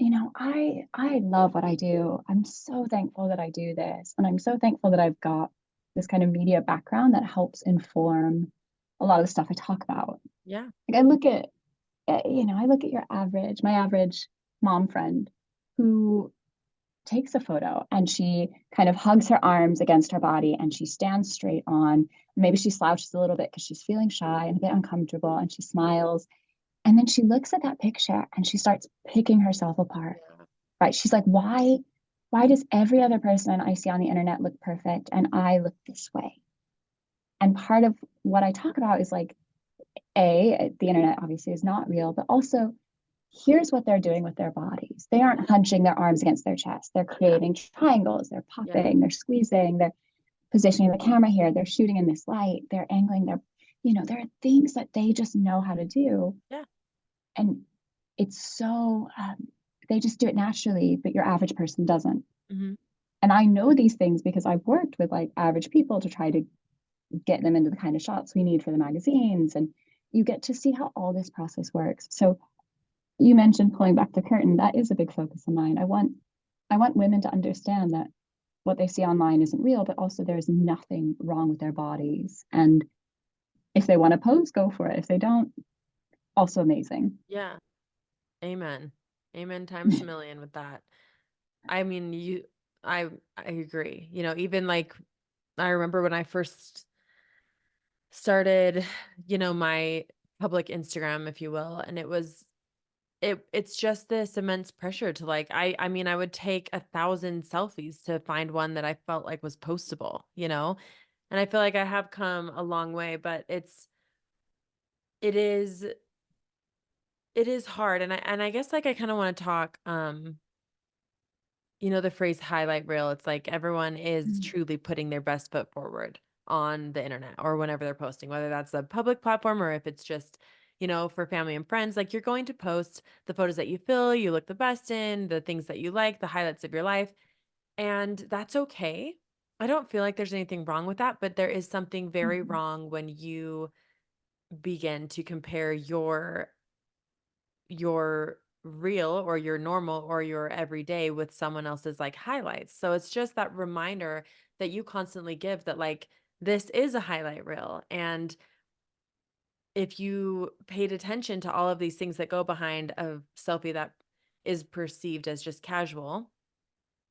[SPEAKER 2] I love what I do. I'm so thankful that I do this, and I'm so thankful that I've got this kind of media background that helps inform a lot of the stuff I talk about.
[SPEAKER 1] Yeah.
[SPEAKER 2] Like I look at my average mom friend who takes a photo and she kind of hugs her arms against her body and she stands straight on. Maybe she slouches a little bit because she's feeling shy and a bit uncomfortable, and she smiles. And then she looks at that picture and she starts picking herself apart,
[SPEAKER 1] Yeah.
[SPEAKER 2] right? She's like, why does every other person I see on the internet look perfect and I look this way? And part of what I talk about is like, the internet obviously is not real, but also here's what they're doing with their bodies. They aren't hunching their arms against their chest. They're creating triangles, they're
[SPEAKER 1] Yeah.
[SPEAKER 2] popping, they're squeezing, they're positioning the camera here, they're shooting in this light, they're angling there are things that they just know how to do.
[SPEAKER 1] Yeah.
[SPEAKER 2] And it's so, they just do it naturally, but your average person doesn't.
[SPEAKER 1] Hmm.
[SPEAKER 2] And I know these things because I've worked with like average people to try to get them into the kind of shots we need for the magazines. And you get to see how all this process works. So you mentioned pulling back the curtain. That is a big focus of mine. I want women to understand that what they see online isn't real, but also there's nothing wrong with their bodies. And if they want to pose, go for it. If they don't, also amazing.
[SPEAKER 1] Yeah. Amen. Amen times a million with that. I mean, I agree. Even like I remember when I first started, my public Instagram, if you will, and it's just this immense pressure to like I mean, I would take 1,000 selfies to find one that I felt like was postable. And I feel like I have come a long way, but it is it is hard. And I guess like I kind of want to talk the phrase highlight reel. It's like everyone is
[SPEAKER 2] Mm-hmm.
[SPEAKER 1] truly putting their best foot forward on the internet or whenever they're posting, whether that's a public platform or if it's just, for family and friends. Like you're going to post the photos that you feel you look the best in, the things that you like, the highlights of your life. And that's okay. I don't feel like there's anything wrong with that, but there is something very wrong when you begin to compare your real or your normal or your everyday with someone else's like highlights. So it's just that reminder that you constantly give that like this is a highlight reel. And if you paid attention to all of these things that go behind a selfie that is perceived as just casual,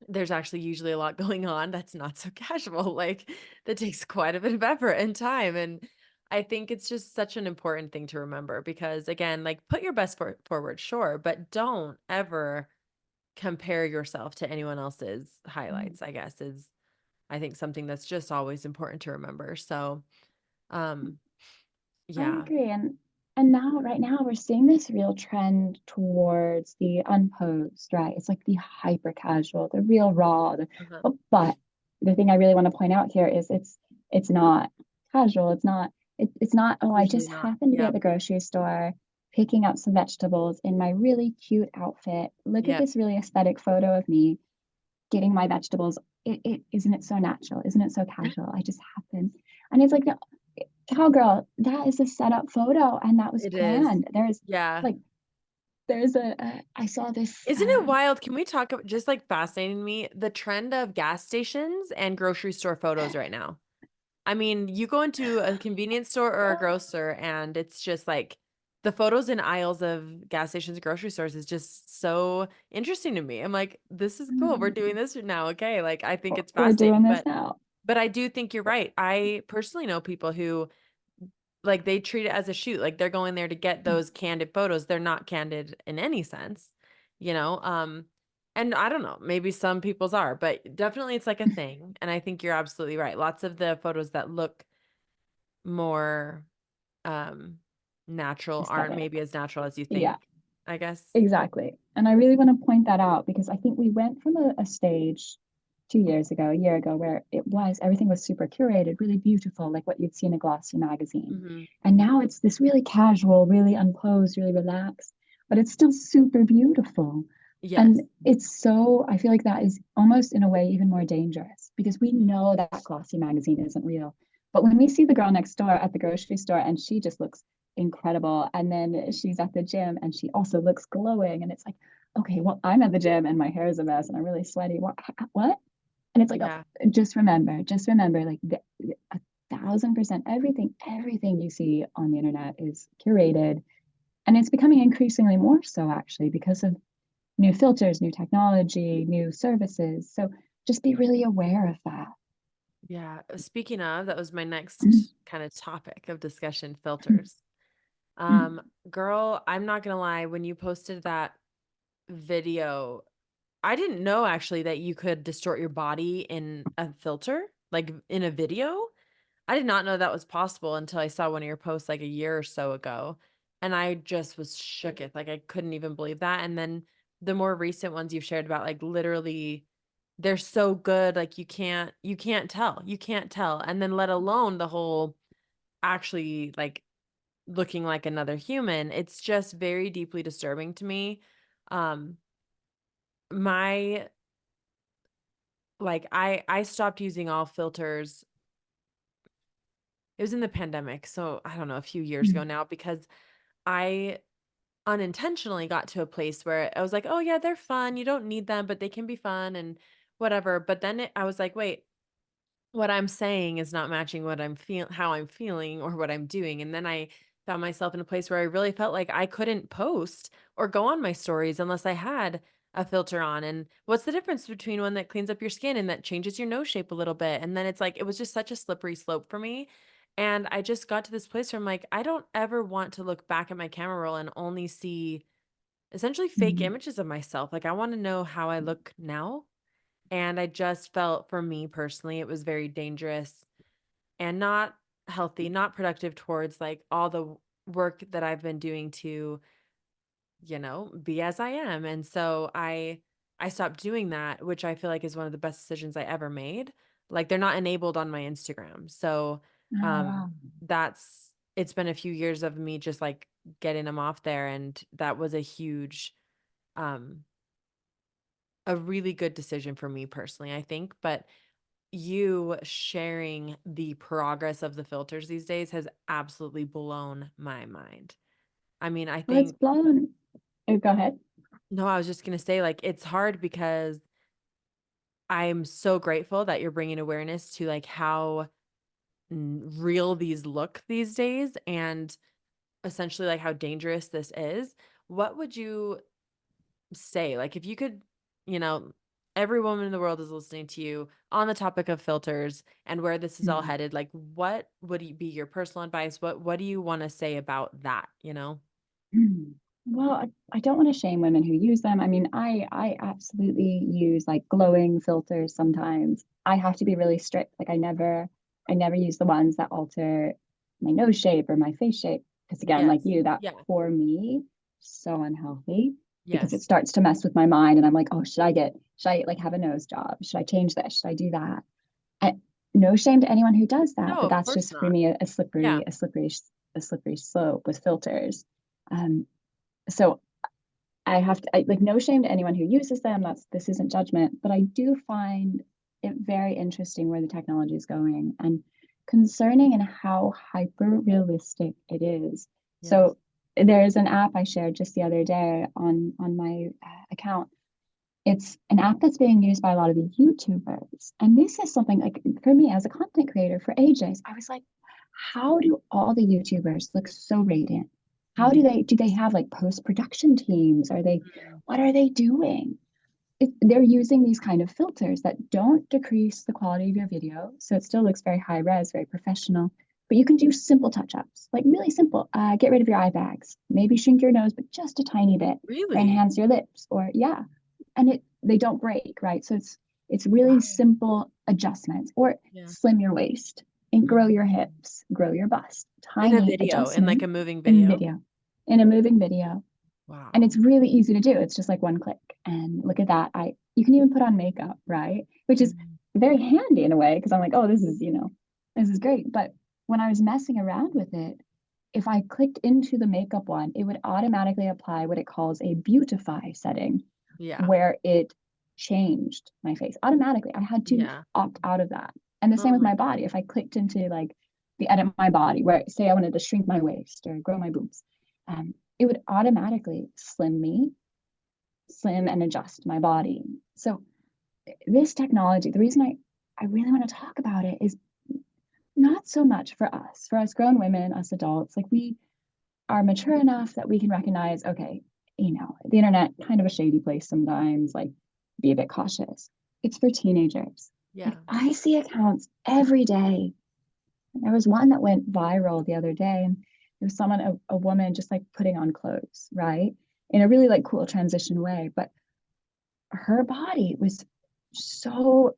[SPEAKER 1] there's actually usually a lot going on that's not so casual, like that takes quite a bit of effort and time. And I think it's just such an important thing to remember because, again, like put your best forward, sure, but don't ever compare yourself to anyone else's
[SPEAKER 2] Mm-hmm.
[SPEAKER 1] highlights, I guess, is I think something that's just always important to remember. So, um,
[SPEAKER 2] I
[SPEAKER 1] yeah.
[SPEAKER 2] agree. And now, right now, we're seeing this real trend towards the unposed, right? It's like the hyper casual, the real raw.
[SPEAKER 1] Uh-huh.
[SPEAKER 2] But the thing I really want to point out here is it's not casual. It's not, oh, I
[SPEAKER 1] Usually
[SPEAKER 2] just
[SPEAKER 1] not.
[SPEAKER 2] happened to be
[SPEAKER 1] Yeah.
[SPEAKER 2] at the grocery store picking up some vegetables in my really cute outfit. Look at
[SPEAKER 1] Yeah.
[SPEAKER 2] this really aesthetic photo of me getting my vegetables. It isn't it so natural? Isn't it so casual? I just happened. And it's like, no, cowgirl, that is a setup photo and that was
[SPEAKER 1] It is.
[SPEAKER 2] planned.
[SPEAKER 1] Yeah.
[SPEAKER 2] Like I saw this
[SPEAKER 1] Isn't it wild? Can we talk about just like fascinating me the trend of gas stations and grocery store photos right now? I mean, you go into a convenience store or a grocer and it's just like the photos in aisles of gas stations and grocery stores is just so interesting to me. I'm like, this is cool. We're doing this now. Okay. Like I think it's
[SPEAKER 2] we're doing
[SPEAKER 1] fascinating,
[SPEAKER 2] this
[SPEAKER 1] but
[SPEAKER 2] now.
[SPEAKER 1] I do think you're right. I personally know people who like they treat it as a shoot. Like they're going there to get those candid photos. They're not candid in any sense, you know? And I don't know, maybe some people's are, but definitely it's like a thing. And I think you're absolutely right. Lots of the photos that look more um natural aren't
[SPEAKER 2] Aesthetic.
[SPEAKER 1] maybe as natural as you
[SPEAKER 2] Yeah.
[SPEAKER 1] think, I guess.
[SPEAKER 2] Exactly. And I really want to point that out because I think we went from a stage 2 years ago, a year ago, where everything was super curated, really beautiful, like what you'd see in a glossy magazine.
[SPEAKER 1] Hmm.
[SPEAKER 2] And now it's this really casual, really unclosed, really relaxed, but it's still super beautiful.
[SPEAKER 1] Yes.
[SPEAKER 2] And it's so, I feel like that is almost in a way even more dangerous because we know that glossy magazine isn't real. But when we see the girl next door at the grocery store and she just looks incredible. And then she's at the gym and she also looks glowing. And it's like, okay, well, I'm at the gym and my hair is a mess and I'm really sweaty. What? And it's like, oh,
[SPEAKER 1] Yeah.
[SPEAKER 2] just remember, like 1,000%, everything you see on the internet is curated. And it's becoming increasingly more so actually because of new filters, new technology, new services. So just be really aware of that.
[SPEAKER 1] Yeah. Speaking of, that was my next kind of topic of discussion, filters. Girl, I'm not gonna lie, when you posted that video, I didn't know actually that you could distort your body in a filter, like in a video. I did not know that was possible until I saw one of your posts like a year or so ago. And I just was shooketh. Like I couldn't even believe that. And then the more recent ones you've shared about, like literally they're so good, like you can't tell. You can't tell. And then let alone the whole actually like looking like another human. It's just very deeply disturbing to me. Um my like I stopped using all filters. It was in the pandemic, so I don't know, a few years ago now because I unintentionally got to a place where I was like, "Oh yeah, they're fun. You don't need them, but they can be fun and whatever." But then I was like, "Wait, what I'm saying is not matching what I'm feel how I'm feeling or what I'm doing." And then I found myself in a place where I really felt like I couldn't post or go on my stories unless I had a filter on. And what's the difference between one that cleans up your skin and that changes your nose shape a little bit? And then it's like it was just such a slippery slope for me. And I just got to this place where I'm like, I don't ever want to look back at my camera roll and only see essentially fake images of myself. Like I want to know how I look now, and I just felt for me personally, it was very dangerous and not healthy, not productive towards like all the work that I've been doing to, be as I am. And so I stopped doing that, which I feel like is one of the best decisions I ever made. Like they're not enabled on my Instagram. So
[SPEAKER 2] Oh,
[SPEAKER 1] um
[SPEAKER 2] wow.
[SPEAKER 1] it's been a few years of me just like getting them off there, and that was um a really good decision for me personally, I think. But you sharing the progress of the filters these days has absolutely blown my mind. I mean, I
[SPEAKER 2] Well, it's
[SPEAKER 1] think
[SPEAKER 2] blown. Oh, go ahead.
[SPEAKER 1] no, I was just going to say like it's hard because I'm so grateful that you're bringing awareness to like how real these look these days and essentially like how dangerous this is. What would you say? Like if you could, you know, every woman in the world is listening to you on the topic of filters and where this is all
[SPEAKER 2] Mm.
[SPEAKER 1] headed, like what would be your personal advice? What do you want to say about that, you know?
[SPEAKER 2] Well, I don't want to shame women who use them. I mean, I absolutely use like glowing filters sometimes. I have to be really strict. Like I never use the ones that alter my nose shape or my face shape. Because again, like
[SPEAKER 1] Yes.
[SPEAKER 2] you, that
[SPEAKER 1] Yeah.
[SPEAKER 2] for me, so unhealthy because
[SPEAKER 1] Yes.
[SPEAKER 2] it starts to mess with my mind and I'm like, oh, should I like have a nose job? Should I change this? Should I do that? I, no shame to anyone who does that,
[SPEAKER 1] No,
[SPEAKER 2] but
[SPEAKER 1] of
[SPEAKER 2] that's
[SPEAKER 1] course
[SPEAKER 2] just for
[SPEAKER 1] not.
[SPEAKER 2] me
[SPEAKER 1] Yeah.
[SPEAKER 2] a slippery slope with filters. Um, so like no shame to anyone who uses them. This isn't judgment, but I do find it very interesting where the technology is going and concerning and how hyper realistic it is.
[SPEAKER 1] Yes.
[SPEAKER 2] So there is an app I shared just the other day on my account. It's an app that's being used by a lot of the YouTubers. And this is something like for me as a content creator for ages, I was like, how do all the YouTubers look so radiant? How
[SPEAKER 1] Mhm.
[SPEAKER 2] do they have like post-production teams?
[SPEAKER 1] Mm.
[SPEAKER 2] What are they doing? They're using these kind of filters that don't decrease the quality of your video. So it still looks very high res, very professional. But you can do simple touch-ups, like really simple. Get rid of your eye bags, maybe shrink your nose, but just a tiny bit, or
[SPEAKER 1] Really?
[SPEAKER 2] enhance your lips, or yeah, and they don't break, right? So it's really
[SPEAKER 1] Wow.
[SPEAKER 2] simple adjustments. Or
[SPEAKER 1] Yeah.
[SPEAKER 2] slim your waist and grow your hips, grow your bust.
[SPEAKER 1] In a
[SPEAKER 2] Tiny
[SPEAKER 1] video, in like a
[SPEAKER 2] adjustment
[SPEAKER 1] moving
[SPEAKER 2] in
[SPEAKER 1] video.
[SPEAKER 2] video, in a moving video. And
[SPEAKER 1] Wow.
[SPEAKER 2] it's really easy to do. It's just like one click. And look at that. You can even put on makeup, right? Which is
[SPEAKER 1] Mhm.
[SPEAKER 2] very handy in a way, because I'm like, oh, this is great. But when I was messing around with it, if I clicked into the makeup one, it would automatically apply what it calls a beautify setting,
[SPEAKER 1] Yeah.
[SPEAKER 2] where it changed my face automatically. I had to
[SPEAKER 1] Yeah.
[SPEAKER 2] opt out of that. And the same
[SPEAKER 1] Oh
[SPEAKER 2] with
[SPEAKER 1] my,
[SPEAKER 2] my body. If I clicked into like the edit my body, where say I wanted to shrink my waist or grow my boobs, it would automatically slim and adjust my body. So this technology, the reason I really want to talk about it is not so much for us grown women, us adults, like we are mature enough that we can recognize, okay, the internet kind of a shady place sometimes, like be a bit cautious. It's for teenagers. Like
[SPEAKER 1] yeah.
[SPEAKER 2] I see accounts every day. There was one that went viral the other day, and there was someone, a woman, just like putting on clothes, right? In a really like cool transition way. But her body was so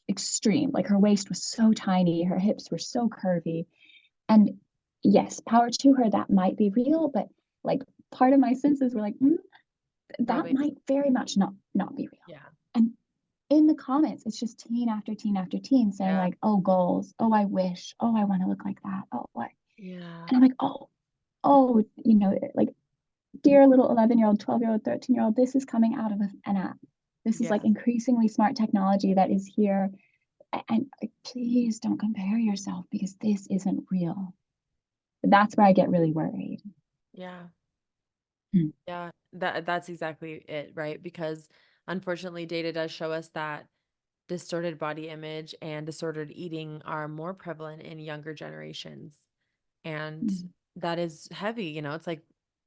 [SPEAKER 2] extreme. Like her waist was so tiny, her hips were so curvy. And yes, power to her, that might be real, but like part of my senses were like, that
[SPEAKER 1] Probably.
[SPEAKER 2] might very much not be real.
[SPEAKER 1] Yeah.
[SPEAKER 2] And in the comments, it's just teen after teen after teen saying
[SPEAKER 1] Yeah.
[SPEAKER 2] like, oh, goals, oh, I wish, oh, I want to look like that, oh, what?
[SPEAKER 1] Yeah.
[SPEAKER 2] And I'm like, oh, like dear little 11-year-old, 12-year-old, 13-year-old, this is coming out of an app. This is like
[SPEAKER 1] Yeah.
[SPEAKER 2] increasingly smart technology that is here. And please don't compare yourself, because this isn't real. That's where I get really worried.
[SPEAKER 1] Yeah.
[SPEAKER 2] Mm.
[SPEAKER 1] Yeah. That's exactly it, right? Because unfortunately data does show us that distorted body image and disordered eating are more prevalent in younger generations. And
[SPEAKER 2] Mm.
[SPEAKER 1] that is heavy, it's like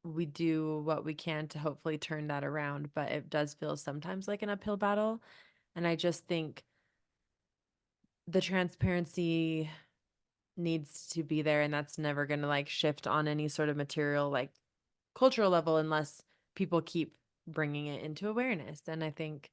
[SPEAKER 1] we do what we can to hopefully turn that around, but it does feel sometimes like an uphill battle. And I just think the transparency needs to be there, and that's never going to like shift on any sort of material like cultural level unless people keep bringing it into awareness. And I think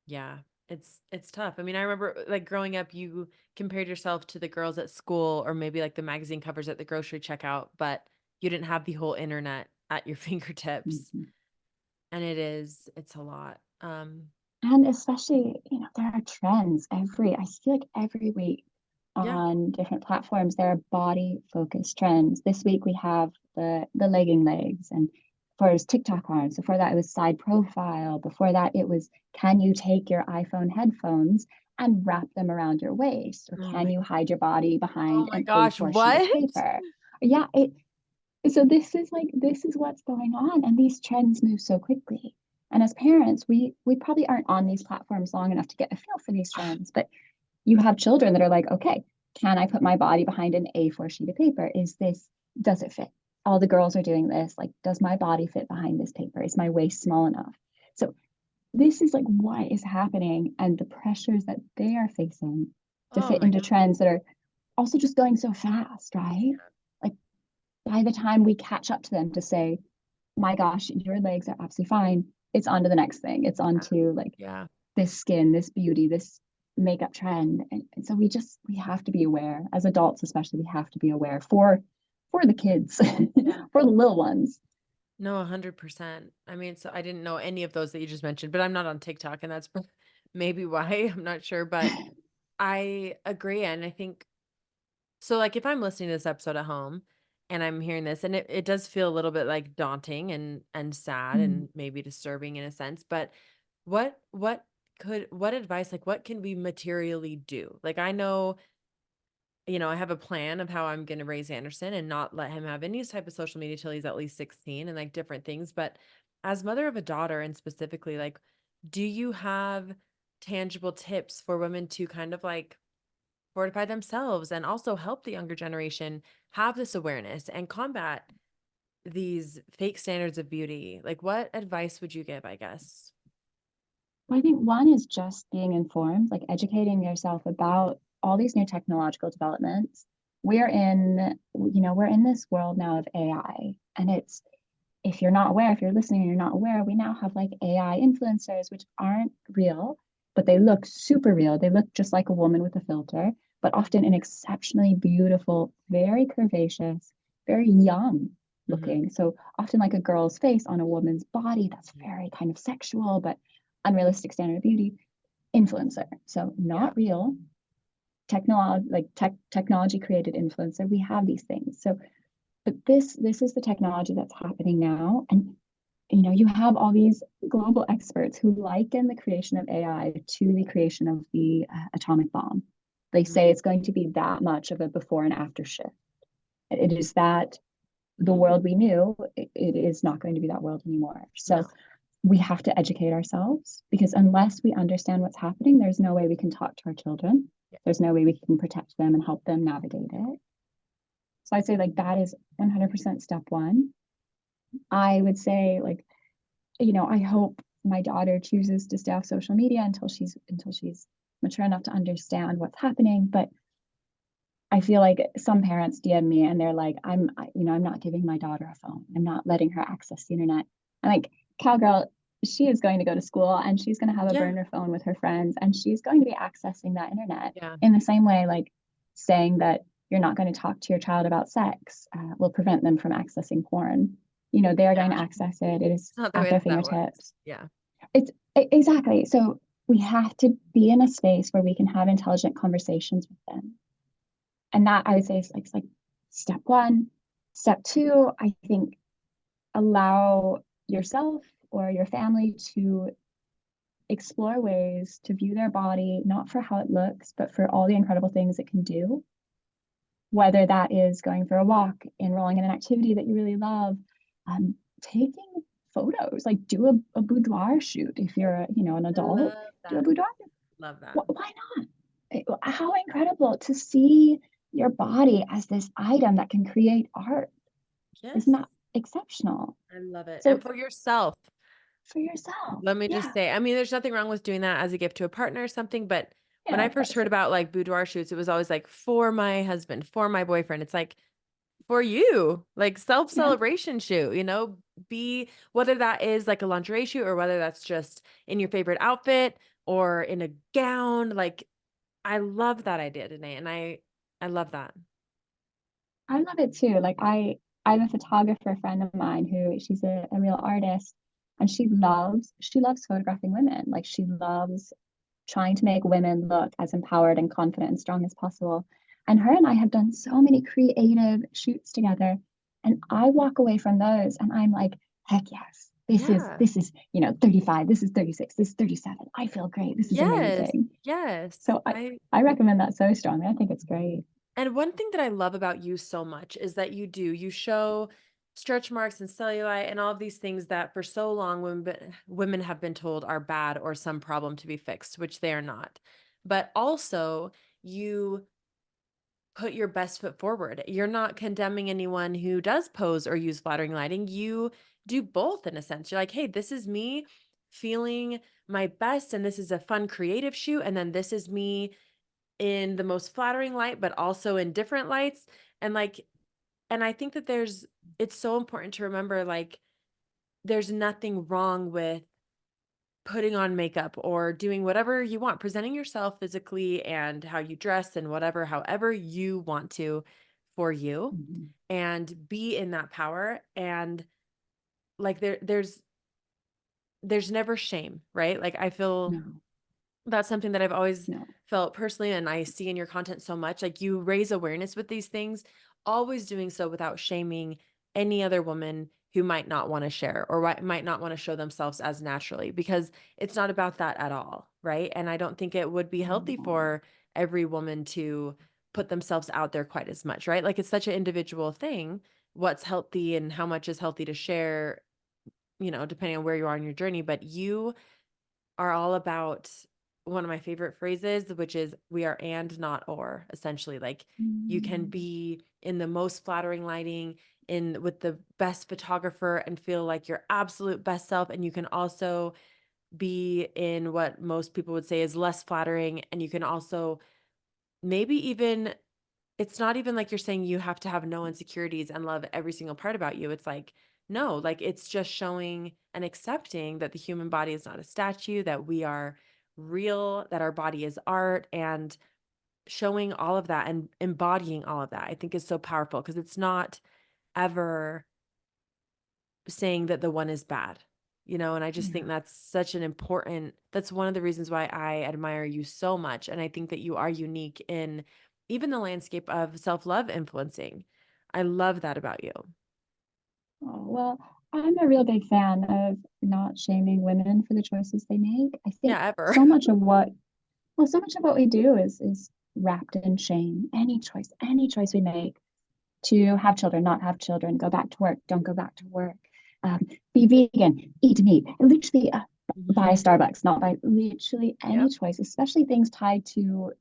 [SPEAKER 1] yeah, it's tough. I mean, I remember like growing up, you compared yourself to the girls at school or maybe like the magazine covers at the grocery checkout, but you didn't have the whole internet at your fingertips.
[SPEAKER 2] Mm-hmm.
[SPEAKER 1] And it's a lot.
[SPEAKER 2] And especially, there are trends I feel like every week
[SPEAKER 1] Yeah.
[SPEAKER 2] on different platforms, there are body focused trends. This week we have the legging legs, and before it was TikTok arms. Before that, it was side profile. Before that, it was, can you take your iPhone headphones and wrap them around your waist? Or
[SPEAKER 1] Oh
[SPEAKER 2] can
[SPEAKER 1] my
[SPEAKER 2] you hide your body
[SPEAKER 1] oh
[SPEAKER 2] behind
[SPEAKER 1] my
[SPEAKER 2] an
[SPEAKER 1] gosh,
[SPEAKER 2] A4 sheet of
[SPEAKER 1] what?
[SPEAKER 2] paper? Yeah, so this is what's going on, and these trends move so quickly. And as parents, we probably aren't on these platforms long enough to get a feel for these trends. But you have children that are like, okay, can I put my body behind an A4 sheet of paper? Does it fit? All the girls are doing this. Like, does my body fit behind this paper? Is my waist small enough? So this is like what is happening, and the pressures that they are facing to
[SPEAKER 1] Oh
[SPEAKER 2] fit
[SPEAKER 1] my
[SPEAKER 2] into
[SPEAKER 1] god.
[SPEAKER 2] trends that are also just going so fast, right? Like by the time we catch up to them to say, my gosh, your legs are absolutely fine, it's on to the next thing. It's on to like
[SPEAKER 1] Yeah.
[SPEAKER 2] this skin, this beauty, this makeup trend. And so we have to be aware, as adults especially, we have to be aware for the kids,
[SPEAKER 1] Yeah.
[SPEAKER 2] for the little ones.
[SPEAKER 1] No, 100%. I mean, so I didn't know any of those that you just mentioned, but I'm not on TikTok and that's maybe why, I'm not sure, but I agree. And I think so like if I'm listening to this episode at home and I'm hearing this and it does feel a little bit like daunting and sad
[SPEAKER 2] Mm.
[SPEAKER 1] and maybe disturbing in a sense, but what advice, like what can we materially do? Like I know, I have a plan of how I'm going to raise Anderson and not let him have any type of social media till he's at least 16 and like different things. But as mother of a daughter and specifically, like, do you have tangible tips for women to kind of like fortify themselves and also help the younger generation have this awareness and combat these fake standards of beauty? Like, what advice would you give, I guess?
[SPEAKER 2] Well, I think one is just being informed, like educating yourself about all these new technological developments. We're in this world now of AI, and if you're not aware, if you're listening and you're not aware, we now have like AI influencers, which aren't real, but they look super real. They look just like a woman with a filter, but often an exceptionally beautiful, very curvaceous, very young
[SPEAKER 1] Mm-hmm.
[SPEAKER 2] looking. So often like a girl's face on a woman's body that's very kind of sexual, but unrealistic standard of beauty influencer. So
[SPEAKER 1] Yeah.
[SPEAKER 2] not real technology, like technology created influencer. We have these things. So, but this is the technology that's happening now, and you have all these global experts who liken the creation of AI to the creation of the atomic bomb. They say
[SPEAKER 1] Mm-hmm.
[SPEAKER 2] it's going to be that much of a before and after shift. It is that the world we knew, it is not going to be that world anymore. So
[SPEAKER 1] No.
[SPEAKER 2] we have to educate ourselves because unless we understand what's happening, there's no way we can talk to our children.
[SPEAKER 1] Yeah.
[SPEAKER 2] There's no way we can protect them and help them navigate it. So I'd say like that is 100% step one. I would say like, I hope my daughter chooses to stay off social media until she's mature enough to understand what's happening. But I feel like some parents DM me and they're like, I'm not giving my daughter a phone. I'm not letting her access the internet. I'm like, cowgirl, she is going to go to school and she's going to have a
[SPEAKER 1] Yeah.
[SPEAKER 2] burner phone with her friends and she's going to be accessing that internet
[SPEAKER 1] Yeah.
[SPEAKER 2] in the same way, like saying that you're not going to talk to your child about sex will prevent them from accessing porn. They are going to
[SPEAKER 1] Yeah.
[SPEAKER 2] access it. It is
[SPEAKER 1] It's not the
[SPEAKER 2] at
[SPEAKER 1] way
[SPEAKER 2] their
[SPEAKER 1] that that works.
[SPEAKER 2] fingertips.
[SPEAKER 1] Yeah.
[SPEAKER 2] It's exactly. So we have to be in a space where we can have intelligent conversations with them, and that I would say is like step one. Step two, I think, allow yourself or your family to explore ways to view their body, not for how it looks, but for all the incredible things it can do. Whether that is going for a walk, enrolling in an activity that you really love, taking photos, like do a boudoir shoot. If you're, an
[SPEAKER 1] I
[SPEAKER 2] adult,
[SPEAKER 1] love
[SPEAKER 2] do a
[SPEAKER 1] that.
[SPEAKER 2] boudoir.
[SPEAKER 1] Love that.
[SPEAKER 2] Why not? How incredible to see your body as this item that can create art. Isn't
[SPEAKER 1] Yes.
[SPEAKER 2] that exceptional?
[SPEAKER 1] I love it. And
[SPEAKER 2] So
[SPEAKER 1] for yourself,
[SPEAKER 2] for yourself,
[SPEAKER 1] let me just
[SPEAKER 2] yeah,
[SPEAKER 1] say, I mean, there's nothing wrong with doing that as a gift to a partner or something, but when
[SPEAKER 2] yeah,
[SPEAKER 1] I
[SPEAKER 2] of
[SPEAKER 1] first
[SPEAKER 2] course.
[SPEAKER 1] heard about like boudoir shoots, it was always like for my husband, for my boyfriend. It's like for you, like
[SPEAKER 2] Yeah,
[SPEAKER 1] self-celebration shoot, be whether that is like a lingerie shoot or whether that's just in your favorite outfit or in a gown. Like I love that idea, Danae, and I love that.
[SPEAKER 2] I love it too. Like I have a photographer friend of mine who she's a real artist, and she loves photographing women. Like she loves trying to make women look as empowered and confident and strong as possible. And her and I have done so many creative shoots together. And I walk away from those and I'm like, heck yes. This is
[SPEAKER 1] Yeah.
[SPEAKER 2] this is, 35, this is 36, this is 37. I feel great. This is
[SPEAKER 1] Yes.
[SPEAKER 2] amazing.
[SPEAKER 1] Yes.
[SPEAKER 2] So I recommend that so strongly. I think it's great.
[SPEAKER 1] And one thing that I love about you so much is that you show stretch marks and cellulite and all of these things that for so long women have been told are bad or some problem to be fixed, which they are not. But also, you put your best foot forward. You're not condemning anyone who does pose or use flattering lighting. You do both in a sense. You're like, hey, this is me feeling my best, and this is a fun creative shoot. And then this is me in the most flattering light, but also in different lights. And and I think that it's so important to remember, like, there's nothing wrong with putting on makeup or doing whatever you want, presenting yourself physically and how you dress and whatever, however you want to for you
[SPEAKER 2] Mhm.
[SPEAKER 1] and be in that power. And like, there's never shame, right? Like, I feel
[SPEAKER 2] No,
[SPEAKER 1] that's something that I've always
[SPEAKER 2] no.
[SPEAKER 1] felt personally, and I see in your content so much. Like you raise awareness with these things, always doing so without shaming any other woman who might not want to share or might not want to show themselves as naturally, because it's not about that at all, right? And I don't think it would be healthy
[SPEAKER 2] No.
[SPEAKER 1] for every woman to put themselves out there quite as much, right? Like it's such an individual thing, what's healthy and how much is healthy to share, depending on where you are in your journey. But you are all about one of my favorite phrases, which is we are and not or, essentially. Like you can
[SPEAKER 2] Mm,
[SPEAKER 1] be in the most flattering lighting in with the best photographer and feel like your absolute best self. And you can also be in what most people would say is less flattering. And you can also maybe even, it's not even like you're saying you have to have no insecurities and love every single part about you. It's like no, like it's just showing and accepting that the human body is not a statue, that we are real, that our body is art, and showing all of that and embodying all of that, I think is so powerful because it's not ever saying that the one is bad, and I just think
[SPEAKER 2] Yeah.
[SPEAKER 1] that's one of the reasons why I admire you so much. And I think that you are unique in even the landscape of self-love influencing. I love that about you.
[SPEAKER 2] Oh, well, I'm a real big fan of not shaming women for the choices they make. I think
[SPEAKER 1] Yeah, ever.
[SPEAKER 2] so much of what, well, so much of what we do is wrapped in shame. Any choice we make to have children, not have children, go back to work, don't go back to work, be vegan, eat meat, literally buy
[SPEAKER 1] Mhm.
[SPEAKER 2] Starbucks, not buy literally any
[SPEAKER 1] Yep.
[SPEAKER 2] choice, especially things tied to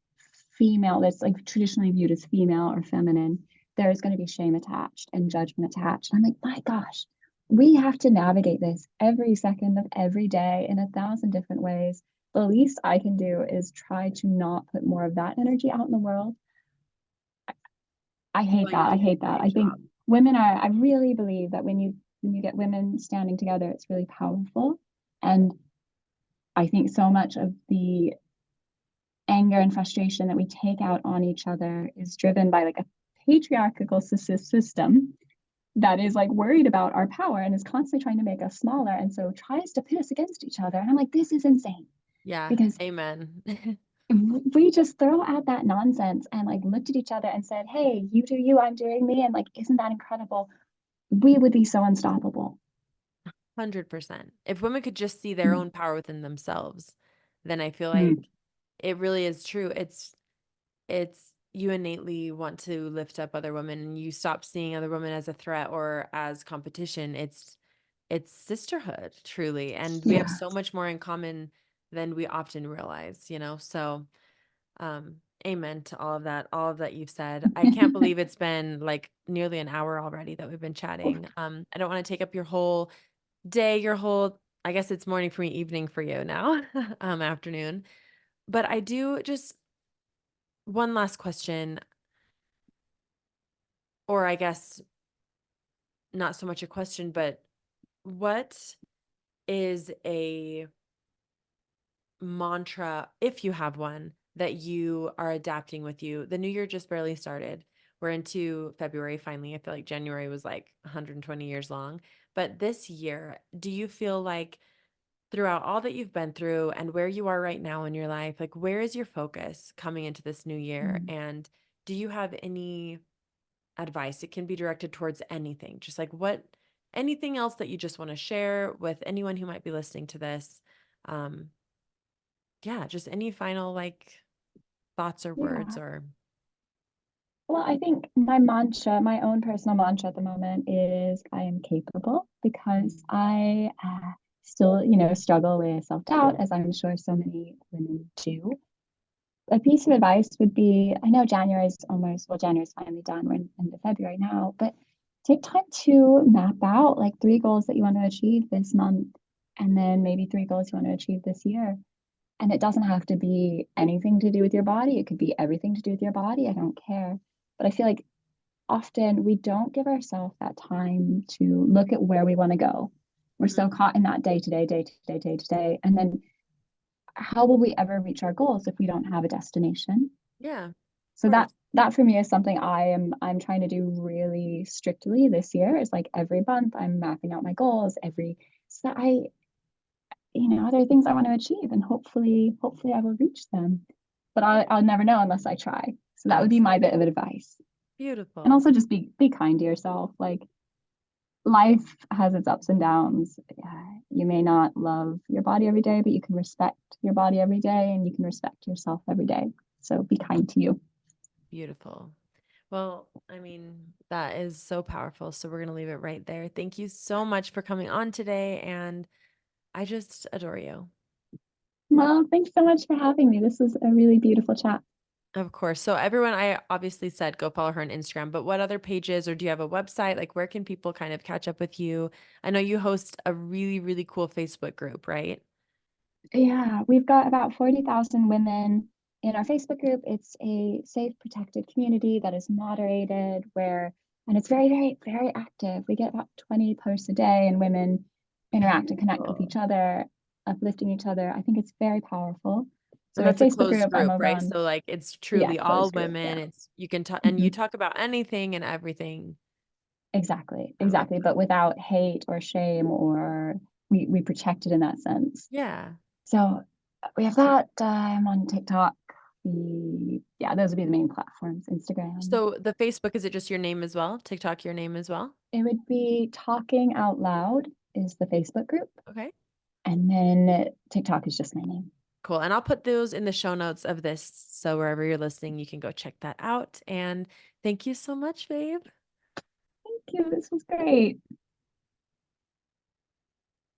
[SPEAKER 2] female that's like traditionally viewed as female or feminine. There is going to be shame attached and judgment attached. I'm like, my gosh, we have to navigate this every second of every day in 1,000 different ways. The least I can do is try to not put more of that energy out in the world. I hate
[SPEAKER 1] Well, you're
[SPEAKER 2] that. I
[SPEAKER 1] doing
[SPEAKER 2] hate
[SPEAKER 1] a
[SPEAKER 2] that.
[SPEAKER 1] great
[SPEAKER 2] I think
[SPEAKER 1] job.
[SPEAKER 2] women are, I really believe that when you get women standing together, it's really powerful. And I think so much of the anger and frustration that we take out on each other is driven by like a patriarchal system that is like worried about our power and is constantly trying to make us smaller and so tries to pit us against each other. And I'm like, this is insane
[SPEAKER 1] Yeah,
[SPEAKER 2] because
[SPEAKER 1] amen.
[SPEAKER 2] if we just throw out that nonsense and like looked at each other and said, hey, you do you, I'm doing me, and like, isn't that incredible? We would be so unstoppable.
[SPEAKER 1] 100%. If women could just see their
[SPEAKER 2] Mm,
[SPEAKER 1] own power within themselves, then I feel like
[SPEAKER 2] mm,
[SPEAKER 1] it really is true. It's you innately want to lift up other women and you stop seeing other women as a threat or as competition. It's sisterhood, truly. And we have
[SPEAKER 2] yeah.
[SPEAKER 1] so much more in common than we often realize. So amen to all of that you've said. I can't believe it's been like nearly an hour already that we've been chatting. I don't want to take up your whole day, your whole, I guess it's morning for me, evening for you now, afternoon. But I do just one last question, or I guess not so much a question, but what is a mantra, if you have one, that you are adapting with you? The new year just barely started. We're into February finally. I feel like January was like 120 years long. But this year, do you feel like throughout all that you've been through and where you are right now in your life, like where is your focus coming into this new year?
[SPEAKER 2] Mm.
[SPEAKER 1] And do you have any advice? It can be directed towards anything, just like anything else that you just want to share with anyone who might be listening to this. Um, yeah, just any final like thoughts or words
[SPEAKER 2] Yeah.
[SPEAKER 1] or
[SPEAKER 2] Well, I think my mantra, my own personal mantra at the moment is I am capable because I still, struggle with self-doubt, as I'm sure so many women do. A piece of advice would be, I know January's finally done. We're in end of February now, but take time to map out like 3 goals that you want to achieve this month, and then maybe 3 goals you want to achieve this year. And it doesn't have to be anything to do with your body. It could be everything to do with your body. I don't care. But I feel like often we don't give ourselves that time to look at where we want to go. We're so
[SPEAKER 1] Mhm.
[SPEAKER 2] caught in that day to day, day to day, day to day. And then how will we ever reach our goals if we don't have a destination?
[SPEAKER 1] Yeah, of
[SPEAKER 2] So that
[SPEAKER 1] course.
[SPEAKER 2] that for me is something I'm trying to do really strictly this year. Is like every month I'm mapping out my goals every so that there are things I want to achieve and hopefully I will reach them. But
[SPEAKER 1] Yeah,
[SPEAKER 2] I'll never know unless I try. So that would be my bit of
[SPEAKER 1] absolutely.
[SPEAKER 2] advice. And
[SPEAKER 1] Beautiful.
[SPEAKER 2] also just be kind to yourself. Like life has its ups and downs. You may not love your body every day, but you can respect your body every day and you can respect yourself every day. So be kind to you.
[SPEAKER 1] Beautiful. Well, I mean, that is so powerful. So we're going to leave it right there. Thank you so much for coming on today. And I just adore you.
[SPEAKER 2] Well, thanks so much for having me. This was a really beautiful chat.
[SPEAKER 1] Of course. So everyone, I obviously said go follow her on Instagram, but what other pages or do you have a website? Like where can people kind of catch up with you? I know you host a really, really cool Facebook group, right?
[SPEAKER 2] Yeah, we've got about 40,000 women in our Facebook group. It's a safe, protected community that is moderated where And it's very, very, very active. We get about 20 posts a day, and women interact and connect with
[SPEAKER 1] Beautiful.
[SPEAKER 2] each other, uplifting each other. I think it's very powerful. So
[SPEAKER 1] And
[SPEAKER 2] our
[SPEAKER 1] that's a
[SPEAKER 2] Facebook
[SPEAKER 1] closed
[SPEAKER 2] group I'm
[SPEAKER 1] group,
[SPEAKER 2] over
[SPEAKER 1] right?
[SPEAKER 2] on,
[SPEAKER 1] So like it's
[SPEAKER 2] yeah,
[SPEAKER 1] truly all
[SPEAKER 2] closed group.
[SPEAKER 1] women.
[SPEAKER 2] Yeah.
[SPEAKER 1] It's you can talk and you
[SPEAKER 2] Mhm.
[SPEAKER 1] talk about anything and everything.
[SPEAKER 2] Exactly,
[SPEAKER 1] I love
[SPEAKER 2] exactly.
[SPEAKER 1] that.
[SPEAKER 2] But without hate or shame, or we protect it in that sense.
[SPEAKER 1] Yeah.
[SPEAKER 2] So we have that. I'm on TikTok. Yeah, those would be the main platforms. Instagram.
[SPEAKER 1] So the Facebook, is it just your name as well? TikTok, your name as well?
[SPEAKER 2] It would be Talking Out Loud is the Facebook group,
[SPEAKER 1] Okay.
[SPEAKER 2] and then TikTok is just my name.
[SPEAKER 1] Cool. And I'll put those in the show notes of this. So wherever you're listening, you can go check that out. And thank you so much, babe.
[SPEAKER 2] Thank you. This was great.